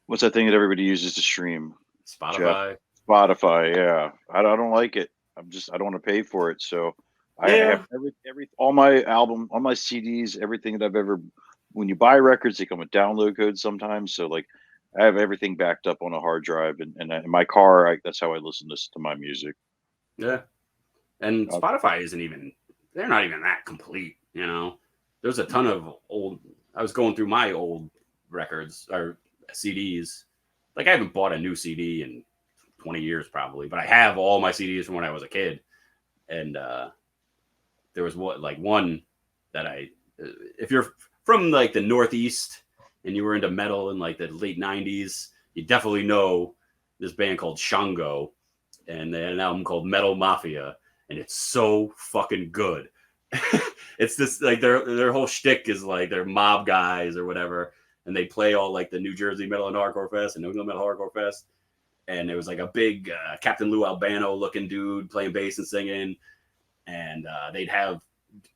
What's that thing that everybody uses to stream? Spotify. Jeff? Spotify, yeah. I don't like it. I don't want to pay for it. So I have all my CDs, everything that I've ever. When you buy records, they come with download codes sometimes. So like, I have everything backed up on a hard drive, and in my car, that's how I listen to my music. Yeah, and Spotify they're not even that complete. You know, there's a ton of old. I was going through my old records or CDs. Like I haven't bought a new CD in 20 years probably, but I have all my CDs from when I was a kid. And there was one that if you're from like the Northeast and you were into metal in like the late 90s, you definitely know this band called Shango, and they had an album called Metal Mafia, and it's so fucking good. It's this like their whole shtick is like they're mob guys or whatever. And they play all like the New Jersey Metal and Hardcore Fest and New England Metal Hardcore Fest. And it was like a big Captain Lou Albano looking dude playing bass and singing. And they'd have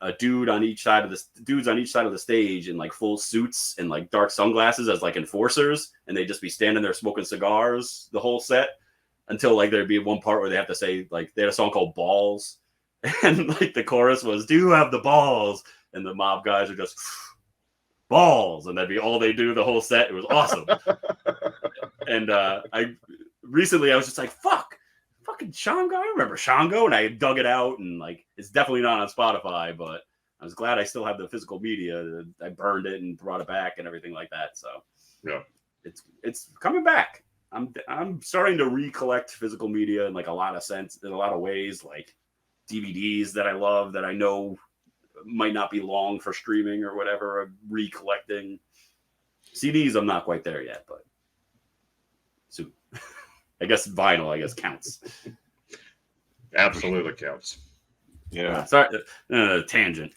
a dudes on each side of the stage in like full suits and like dark sunglasses as like enforcers. And they'd just be standing there smoking cigars the whole set until like there'd be one part where they have to say like they had a song called Balls. And like the chorus was, "Do you have the balls?" And the mob guys are just balls, and that'd be all they do the whole set. It was awesome. And I was just like, fucking Shango. I remember Shango, and I dug it out, and like it's definitely not on Spotify, but I was glad I still have the physical media. I burned it and brought it back and everything like that. So yeah, it's coming back. I'm starting to recollect physical media in like a lot of ways, like DVDs that I love that I know might not be long for streaming or whatever, or recollecting. CDs, I'm not quite there yet, but soon. I guess vinyl, counts. Absolutely counts. Yeah. Sorry, tangent.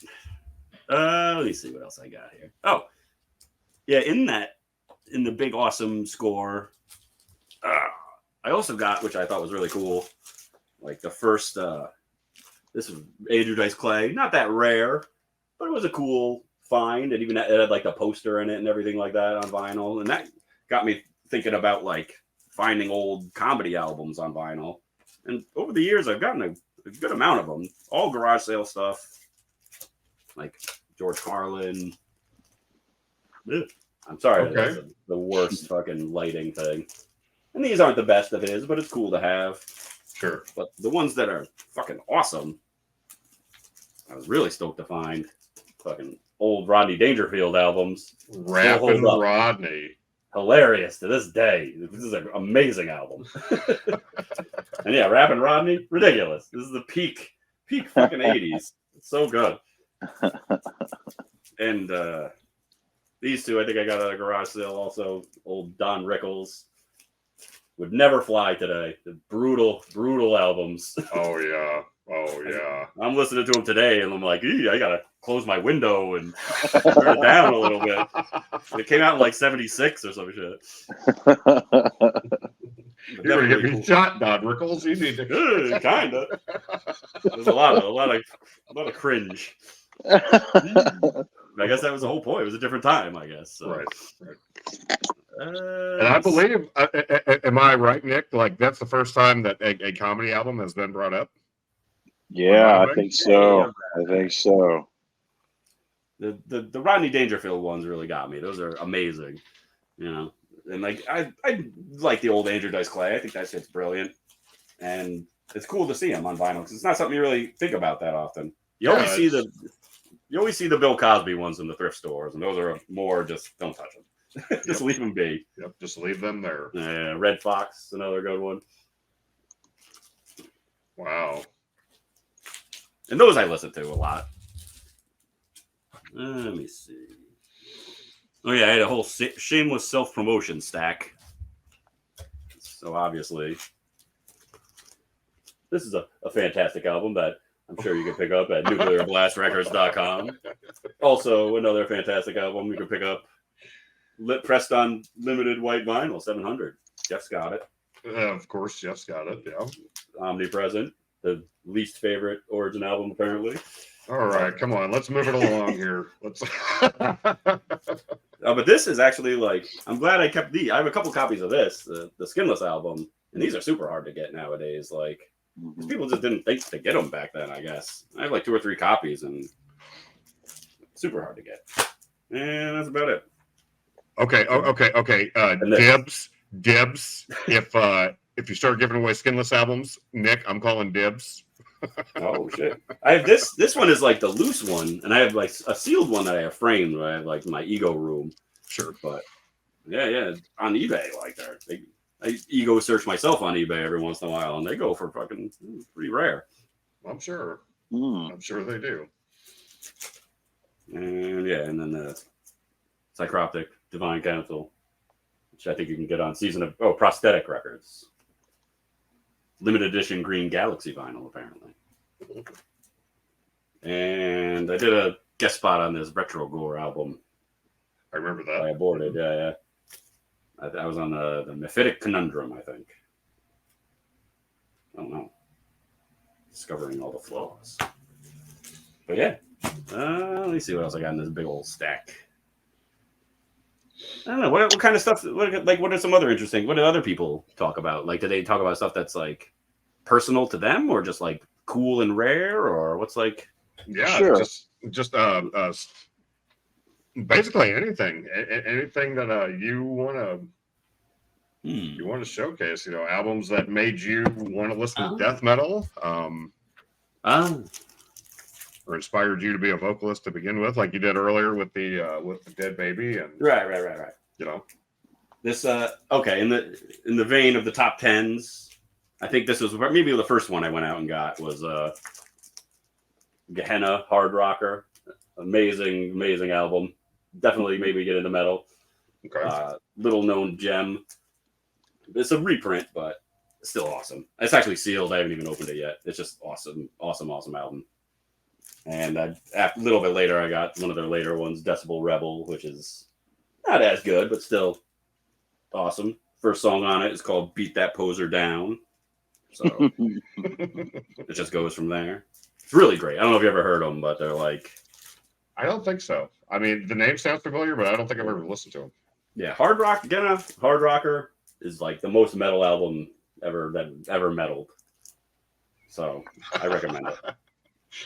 Let me see what else I got here. Oh, yeah, in the big awesome score, I also got, which I thought was really cool, like the first, this was Andrew Dice Clay, not that rare, but it was a cool find. It even had like the poster in it and everything like that on vinyl. And that got me thinking about like finding old comedy albums on vinyl. And over the years, I've gotten a good amount of them, all garage sale stuff, like George Carlin. I'm sorry, that's the worst fucking lighting thing. And these aren't the best of his, but it's cool to have. Sure. But the ones that are fucking awesome, I was really stoked to find fucking old Rodney Dangerfield albums. Rappin' Rodney. Hilarious to this day. This is an amazing album. And yeah, Rappin' Rodney, ridiculous. This is the peak fucking 80s. It's so good. And these two, I think I got at a garage sale also. Old Don Rickles. Would never fly today. The brutal albums. Oh yeah. I'm listening to them today, and I'm like, I gotta close my window and turn it down a little bit. It came out in like '76 or some shit. You're gonna get me shot, Don Rickles. You need to kinda. There's a lot of cringe. I guess that was the whole point. It was a different time, I guess. So. Right. And I believe, am I right, Nick? Like that's the first time that a comedy album has been brought up. Yeah, I think so. The Rodney Dangerfield ones really got me. Those are amazing, you know. And like I like the old Andrew Dice Clay. I think that shit's brilliant, and it's cool to see him on vinyl because it's not something you really think about that often. You always see the Bill Cosby ones in the thrift stores, and those are more just don't touch them. Just leave them be. Yep, just leave them there. Red Fox, another good one. Wow. And those I listen to a lot. Let me see. Oh, yeah, I had a whole shameless self-promotion stack. So, obviously, this is a fantastic album that I'm sure you can pick up at nuclearblastrecords.com. Also, another fantastic album you can pick up pressed on limited white vinyl, 700. Jeff's got it. Of course, Jeff's got it, yeah. Omnipresent. The least favorite Origin album, apparently. All right, come on, let's move it along here. Let's. But this is actually like, I'm glad I kept I have a couple copies of this, the Skinless album, and these are super hard to get nowadays. Like, people just didn't think to get them back then, I guess. I have like 2 or 3 copies, and super hard to get. And that's about it. Okay. Dibs. If you start giving away Skinless albums, Nick, I'm calling dibs. Oh shit! I have this one is like the loose one, and I have like a sealed one that I have framed. Where I have like my ego room. Sure, but yeah, on eBay like I ego search myself on eBay every once in a while, and they go for fucking pretty rare. I'm sure. I'm sure they do. And yeah, and then the Psycroptic Divine Council, which I think you can get on Prosthetic Records. Limited edition Green Galaxy vinyl, apparently. And I did a guest spot on this Retro Gore album. I remember that. I aborted, yeah. I was on the Mephitic Conundrum, I think. I don't know. Discovering all the flaws. But yeah. Let me see what else I got in this big old stack. I don't know what kind of stuff. What are some other interesting? What do other people talk about? Like, do they talk about stuff that's like personal to them, or just like cool and rare, or what's like? Yeah, sure. just basically anything that you want to showcase. You know, albums that made you want to listen to death metal. Or inspired you to be a vocalist to begin with, like you did earlier with the Dead Baby, and right. You know, this okay in the vein of the top 10s. I think this was maybe the first one I went out and got was Gehenna Hard Rocker. Amazing album. Definitely made me get into metal. Okay. Little known gem. It's a reprint, but still awesome. It's actually sealed. I haven't even opened it yet. It's just awesome album. And a little bit later, I got one of their later ones, Decibel Rebel, which is not as good, but still awesome. First song on it is called Beat That Poser Down. So it just goes from there. It's really great. I don't know if you ever heard them, but they're like... I don't think so. I mean, the name sounds familiar, but I don't think I've ever listened to them. Yeah, hard rock, again, a hard rocker is like the most metal album ever metaled. So I recommend it.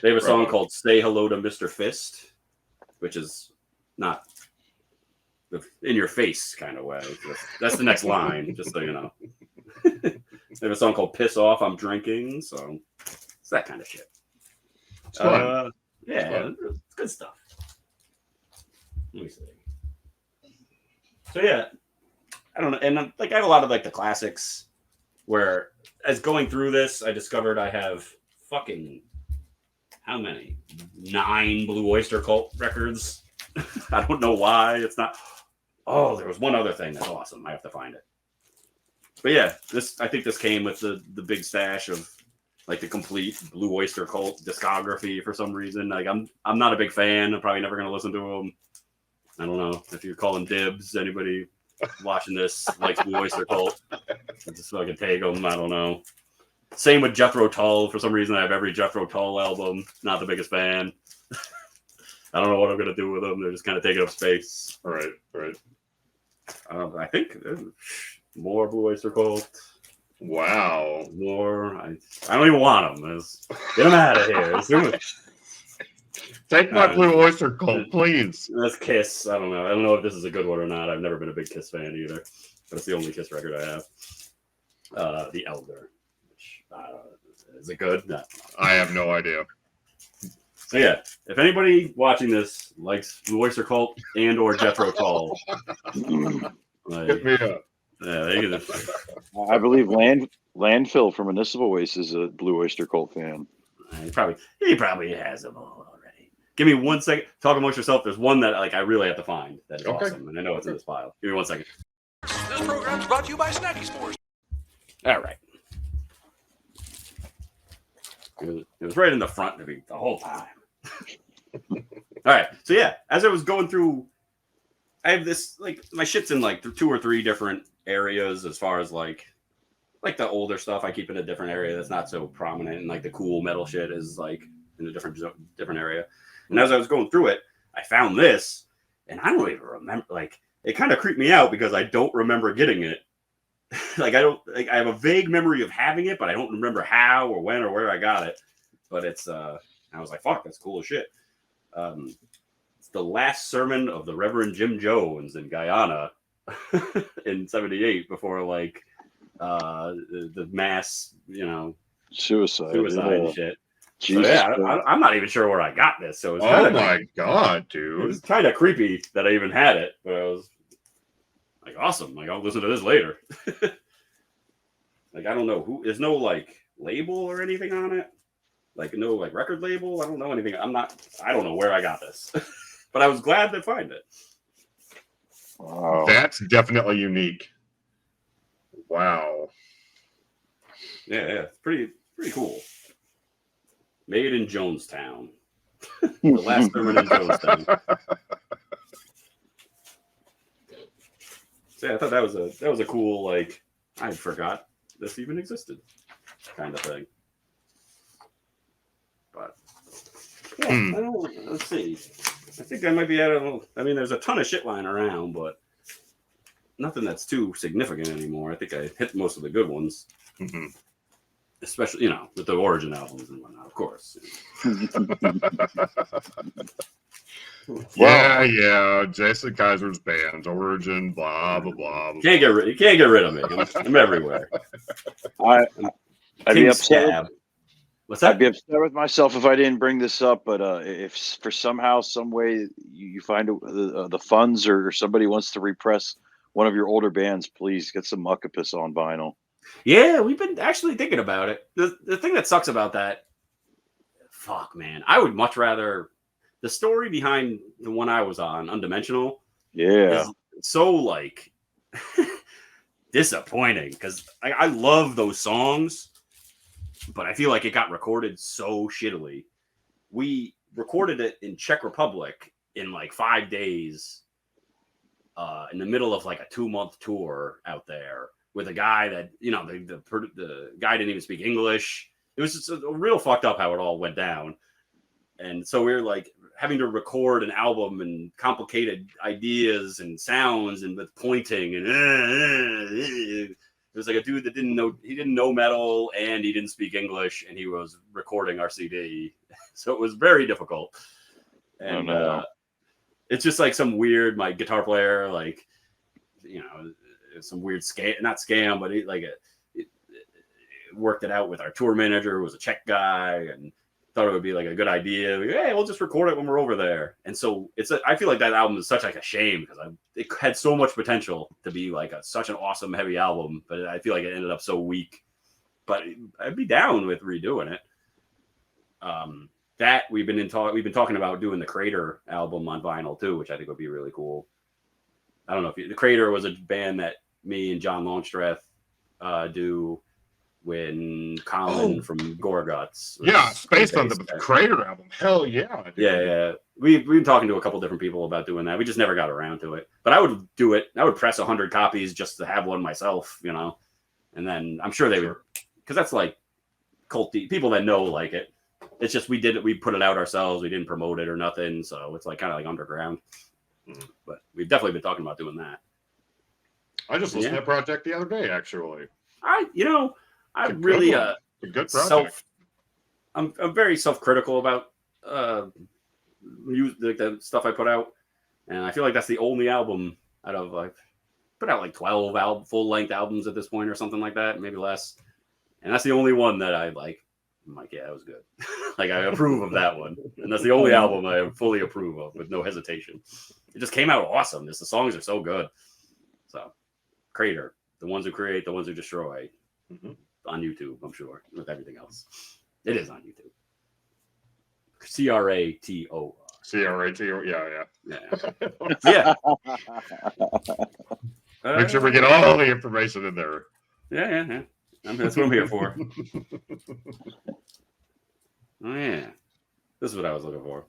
They have a song called Say Hello to Mr. Fist, which is not in your face kind of way. That's the next line, just so you know. They have a song called Piss Off, I'm Drinking. So it's that kind of shit. It's fun. Yeah, it's good stuff. Let me see. So yeah, I don't know. And like I have a lot of like the classics where as going through this, I discovered I have fucking how many? 9 Blue Oyster Cult records. I don't know why it's not. Oh, there was one other thing that's awesome. I have to find it. But yeah, I think this came with the big stash of like the complete Blue Oyster Cult discography for some reason. Like I'm not a big fan. I'm probably never gonna listen to them. I don't know if you're calling dibs. Anybody watching this likes Blue Oyster Cult? Just fucking take them. I don't know. Same with Jethro Tull. For some reason, I have every Jethro Tull album. Not the biggest fan. I don't know what I'm gonna do with them. They're just kind of taking up space. Right. I think more Blue Oyster Cult. Wow. More. I don't even want them. Get them out of here. Take my Blue Oyster Cult, please. That's Kiss. I don't know if this is a good one or not. I've never been a big Kiss fan either. But it's the only Kiss record I have. The Elder. Which, is it good? No. I have no idea. So yeah, if anybody watching this likes Blue Oyster Cult and or Jethro Tull, Hit me up. Yeah, they can. I believe Landfill from Municipal Waste is a Blue Oyster Cult fan. He probably has them all already. Give me 1 second. Talk amongst yourself. There's one that like I really have to find that is awesome, and I know it's in this file. Give me 1 second. This program is brought to you by Snacky Stores. All right. It was right in the front of me the whole time. All right. So yeah, as I was going through, I have this like my shit's in like 2 or 3 different areas as far as like the older stuff I keep in a different area that's not so prominent, and like the cool metal shit is like in a different area. And as I was going through it, I found this, and I don't even remember. Like it kind of creeped me out because I don't remember getting it. I have a vague memory of having it, but I don't remember how or when or where I got it. But it's I was like, fuck, that's cool as shit. It's the last sermon of the Reverend Jim Jones in Guyana in '78 before like the mass, suicide and shit. So, yeah, I'm not even sure where I got this. So it's my god, dude, it was kind of creepy that I even had it, but I was like, awesome. Like I'll listen to this later. Like I don't know who. There's no like label or anything on it. Like no like record label. I don't know anything. I don't know where I got this, but I was glad to find it. Wow, that's definitely unique. Wow. Yeah, it's pretty cool. Made in Jonestown. The last sermon in Jonestown. So yeah, I thought that was a cool, like, I forgot this even existed kind of thing. But yeah, let's see. I think I might be at there's a ton of shit lying around, but nothing that's too significant anymore. I think I hit most of the good ones. Mm-hmm. Especially, with the Origin albums and whatnot, of course. Yeah. Jason Kaiser's bands, Origin, blah blah blah. You can't get rid of me. I'm everywhere. I'd be upset. What's that? I'd be upset with myself if I didn't bring this up. But if for somehow, some way, you find the funds or somebody wants to repress one of your older bands, please get some Mucopus on vinyl. Yeah, we've been actually thinking about it. The thing that sucks about that, fuck, man, I would much rather the story behind the one I was on, Undimensional, Yeah. is so like disappointing because I love those songs, but I feel like it got recorded so shittily. We recorded it in Czech Republic in like 5 days, in the middle of like a 2-month tour out there with a guy that, you know, the guy didn't even speak English. It was just a real fucked up how it all went down. And so we were like having to record an album and complicated ideas and sounds and with pointing and it was like a dude that didn't know metal and he didn't speak English and he was recording our CD. So it was very difficult. And it's just like some weird, my guitar player, like, you know, some weird not scam, but it worked it out with our tour manager, who was a Czech guy, and thought it would be like a good idea. Like, hey, we'll just record it when we're over there. And so I feel like that album is such like a shame because it had so much potential to be like such an awesome heavy album, but I feel like it ended up so weak. But I'd be down with redoing it. That we've been talking about doing the Crater album on vinyl too, which I think would be really cool. I don't know if the Crater was a band that me and John Longstreth do when Colin from Gorguts. Yeah, it's based on the Crater album. Hell yeah. Dude. Yeah. We've been talking to a couple different people about doing that. We just never got around to it. But I would do it. I would press 100 copies just to have one myself, you know. And then I'm sure they would, because that's like culty people that know like it. It's just we put it out ourselves. We didn't promote it or nothing. So it's like kind of like underground. But we've definitely been talking about doing that. I just listened to that project the other day, actually. I really a good project. I'm very self-critical about music, the stuff I put out, and I feel like that's the only album out of I've put out like 12 full-length albums at this point or something like that, maybe less, and that's the only one that I like. I'm like, yeah, that was good. Like I approve of that one, and that's the only album I fully approve of with no hesitation. It just came out awesome. The songs are so good. So, Crater, the ones who create, the ones who destroy. Mm-hmm. On YouTube, I'm sure, with everything else. It is on YouTube. CRATO. CRATO, yeah. Yeah. Make sure we get all the information in there. Yeah. That's what I'm here for. Oh, yeah. This is what I was looking for.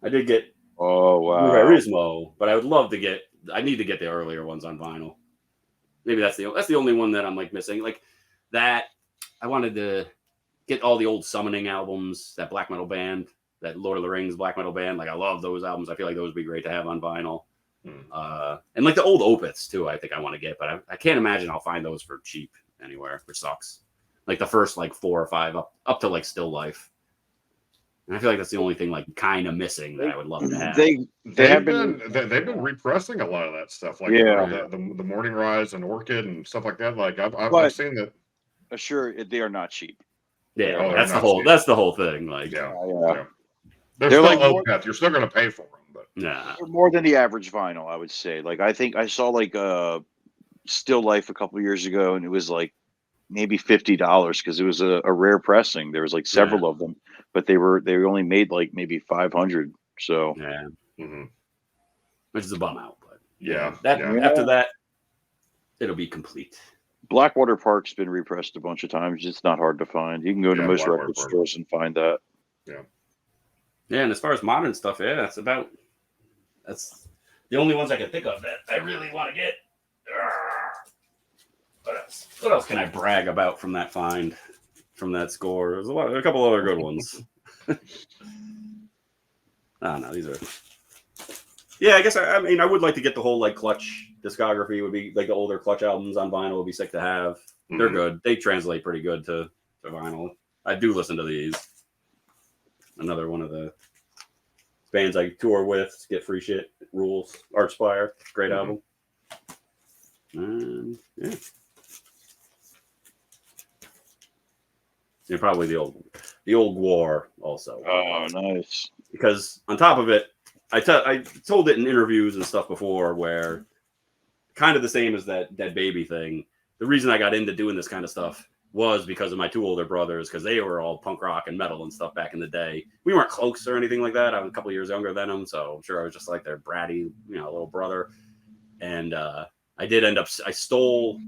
I did get Turismo, but I would love to get, I need to get the earlier ones on vinyl. Maybe that's the only one that I'm like missing. Like that, I wanted to get all the old Summoning albums, that black metal band, that Lord of the Rings black metal band. Like I love those albums. I feel like those would be great to have on vinyl. And like the old Opeths too, I think I want to get, but I can't imagine I'll find those for cheap anywhere, which sucks. Like the first like 4 or 5 up to like Still Life. And I feel like that's the only thing like kind of missing that I would love to have. They've been repressing a lot of that stuff, like the Morning Rise and Orchid and stuff like that. Like I've seen that. Sure, they are not cheap. Yeah, that's the whole thing. Like, yeah. They're still like Opeth. You're still going to pay for them, but they're more than the average vinyl, I would say. Like I think I saw like Still Life a couple years ago, and it was like maybe $50 because it was a rare pressing. There was like several of them, but they only made like maybe 500. So which is a bum out. But after that, it'll be complete. Blackwater Park's been repressed a bunch of times. It's not hard to find. You can go to most record stores and find that. Yeah, and as far as modern stuff, that's the only ones I can think of that I really want to get. What else can I brag about from that find, from that score? There's a couple other good ones. I don't know. These are. Yeah, I guess I mean I would like to get the whole like Clutch discography. Would be like the older Clutch albums on vinyl would be sick to have. They're good. They translate pretty good to vinyl. I do listen to these. Another one of the bands I tour with, get free shit, rules. Archspire, great album. And probably the old War also. Oh, nice. Because on top of it, I told it in interviews and stuff before, where kind of the same as that Dead Baby thing. The reason I got into doing this kind of stuff was because of my two older brothers, because they were all punk rock and metal and stuff back in the day. We weren't close or anything like that. I was a couple of years younger than them, so I'm sure I was just like their bratty, little brother. And I stole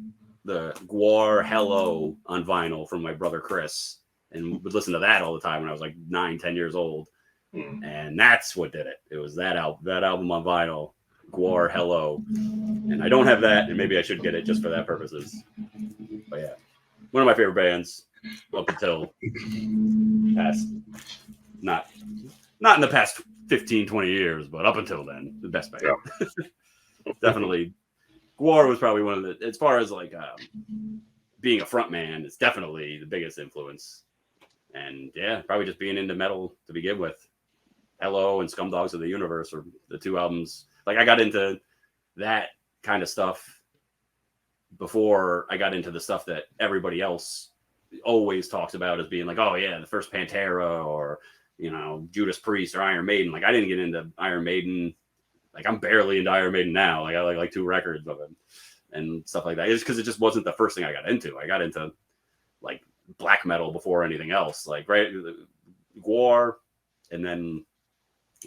the Gwar Hello on vinyl from my brother Chris, and would listen to that all the time when I was like 9-10 years old. And that's what did it. It was that album on vinyl, Gwar Hello. And I don't have that, and maybe I should get it just for that purposes. But yeah, one of my favorite bands up until past, not in the past 15, 20 years, but up until then, the best band. Yeah. Definitely. Gwar was probably one of the, as far as like being a front man, it's definitely the biggest influence. And yeah, probably just being into metal to begin with. Hello and Scum Dogs of the Universe are the two albums. Like I got into that kind of stuff before I got into the stuff that everybody else always talks about as being like, oh yeah, the first Pantera or, Judas Priest or Iron Maiden. Like I didn't get into Iron Maiden. Like I'm barely into Iron Maiden now. Like I like 2 records of it and stuff like that. It's because it just wasn't the first thing I got into. I got into like black metal before anything else. Like Gwar, and then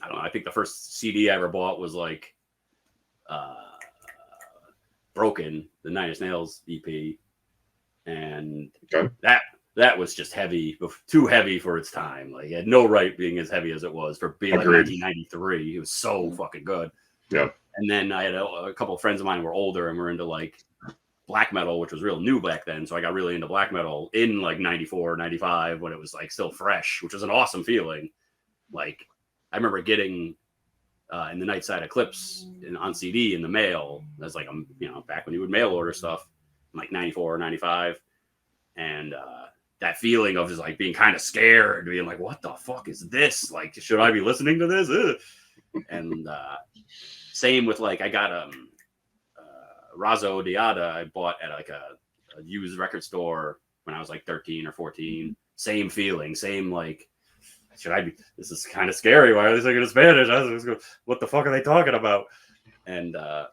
I don't know. I think the first CD I ever bought was like Broken, the Nine Inch Nails EP, and that was just heavy, too heavy for its time. Like it had no right being as heavy as it was for being like 1993. It was so fucking good. Yeah. And then I had a couple of friends of mine who were older and were into like black metal, which was real new back then. So I got really into black metal in like 94, 95 when it was like still fresh, which was an awesome feeling. Like I remember getting in the Night Side Eclipse on CD in the mail. That's like, back when you would mail order stuff in like 94 or 95. And that feeling of just like being kind of scared, being like, what the fuck is this? Like, should I be listening to this? Ugh. And same with like, I got Razo Diada I bought at like a used record store when I was like 13 or 14. Same feeling, same like, this is kind of scary. Why are they singing in Spanish? I was going, what the fuck are they talking about? And, I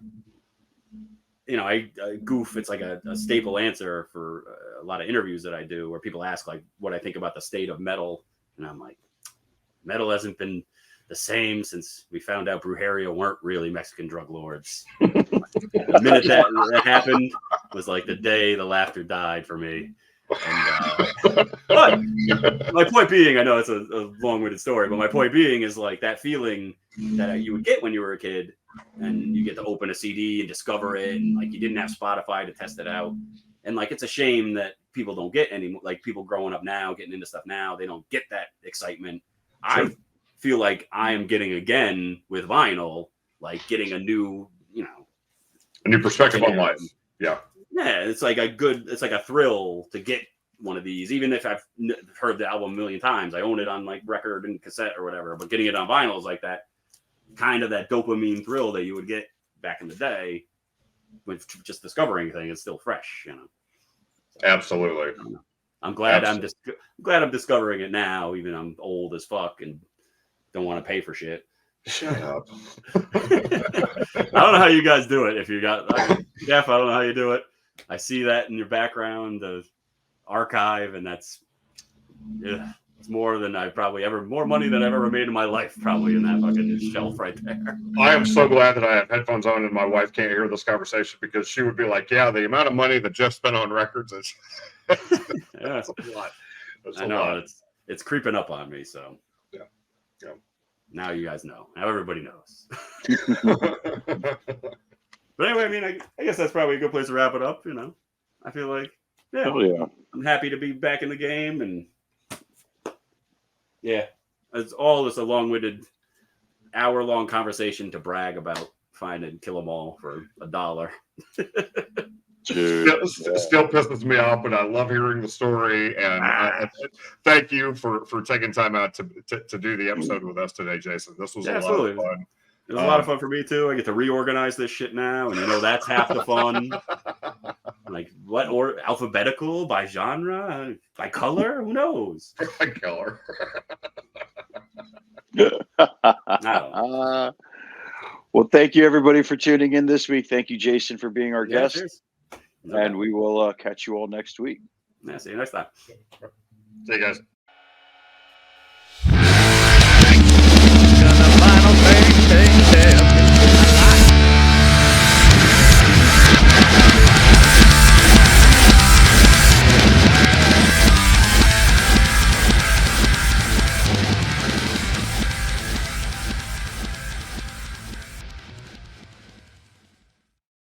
goof. It's like a staple answer for a lot of interviews that I do where people ask like what I think about the state of metal. And I'm like, metal hasn't been the same since we found out Brujeria weren't really Mexican drug lords. The minute that happened was like the day the laughter died for me. And, but my point being, I know it's a long-winded story, but my point being is like that feeling that you would get when you were a kid and you get to open a CD and discover it, and like you didn't have Spotify to test it out. And like it's a shame that people don't get any, like people growing up now, getting into stuff now, they don't get that excitement. Sure. I feel like I am getting again with vinyl, like getting a new, a new perspective on life. Yeah. Yeah, it's like a thrill to get one of these, even if I've heard the album a million times. I own it on like record and cassette or whatever, but getting it on vinyl is like that kind of that dopamine thrill that you would get back in the day with just discovering thing. It's still fresh, So, absolutely. I'm glad I'm discovering it now, even I'm old as fuck and don't want to pay for shit. Shut up. I don't know how you guys do it. If you got Jeff, I don't know how you do it. I see that in your background, the archive, and it's more than more money than I've ever made in my life, probably in that fucking shelf right there. I am so glad that I have headphones on and my wife can't hear this conversation because she would be like, yeah, the amount of money that Jeff spent on records is that's a lot. I know it's creeping up on me, so yeah. Now you guys know. Now everybody knows. But anyway, I mean, I guess that's probably a good place to wrap it up. I feel like, yeah, I'm happy to be back in the game, and yeah, it's all just a long-winded, hour-long conversation to brag about finding Kill 'Em All for $1. Dude, still pisses me off, but I love hearing the story, and thank you for taking time out to do the episode with us today, Jason. This was a lot of fun. It was a lot of fun for me too. I get to reorganize this shit now, and that's half the fun. Like what, or alphabetical, by genre, by color? Who knows? By color. Well, thank you everybody for tuning in this week. Thank you, Jason, for being our guest. Cheers. And we will catch you all next week. Yeah, see you next time. See you guys.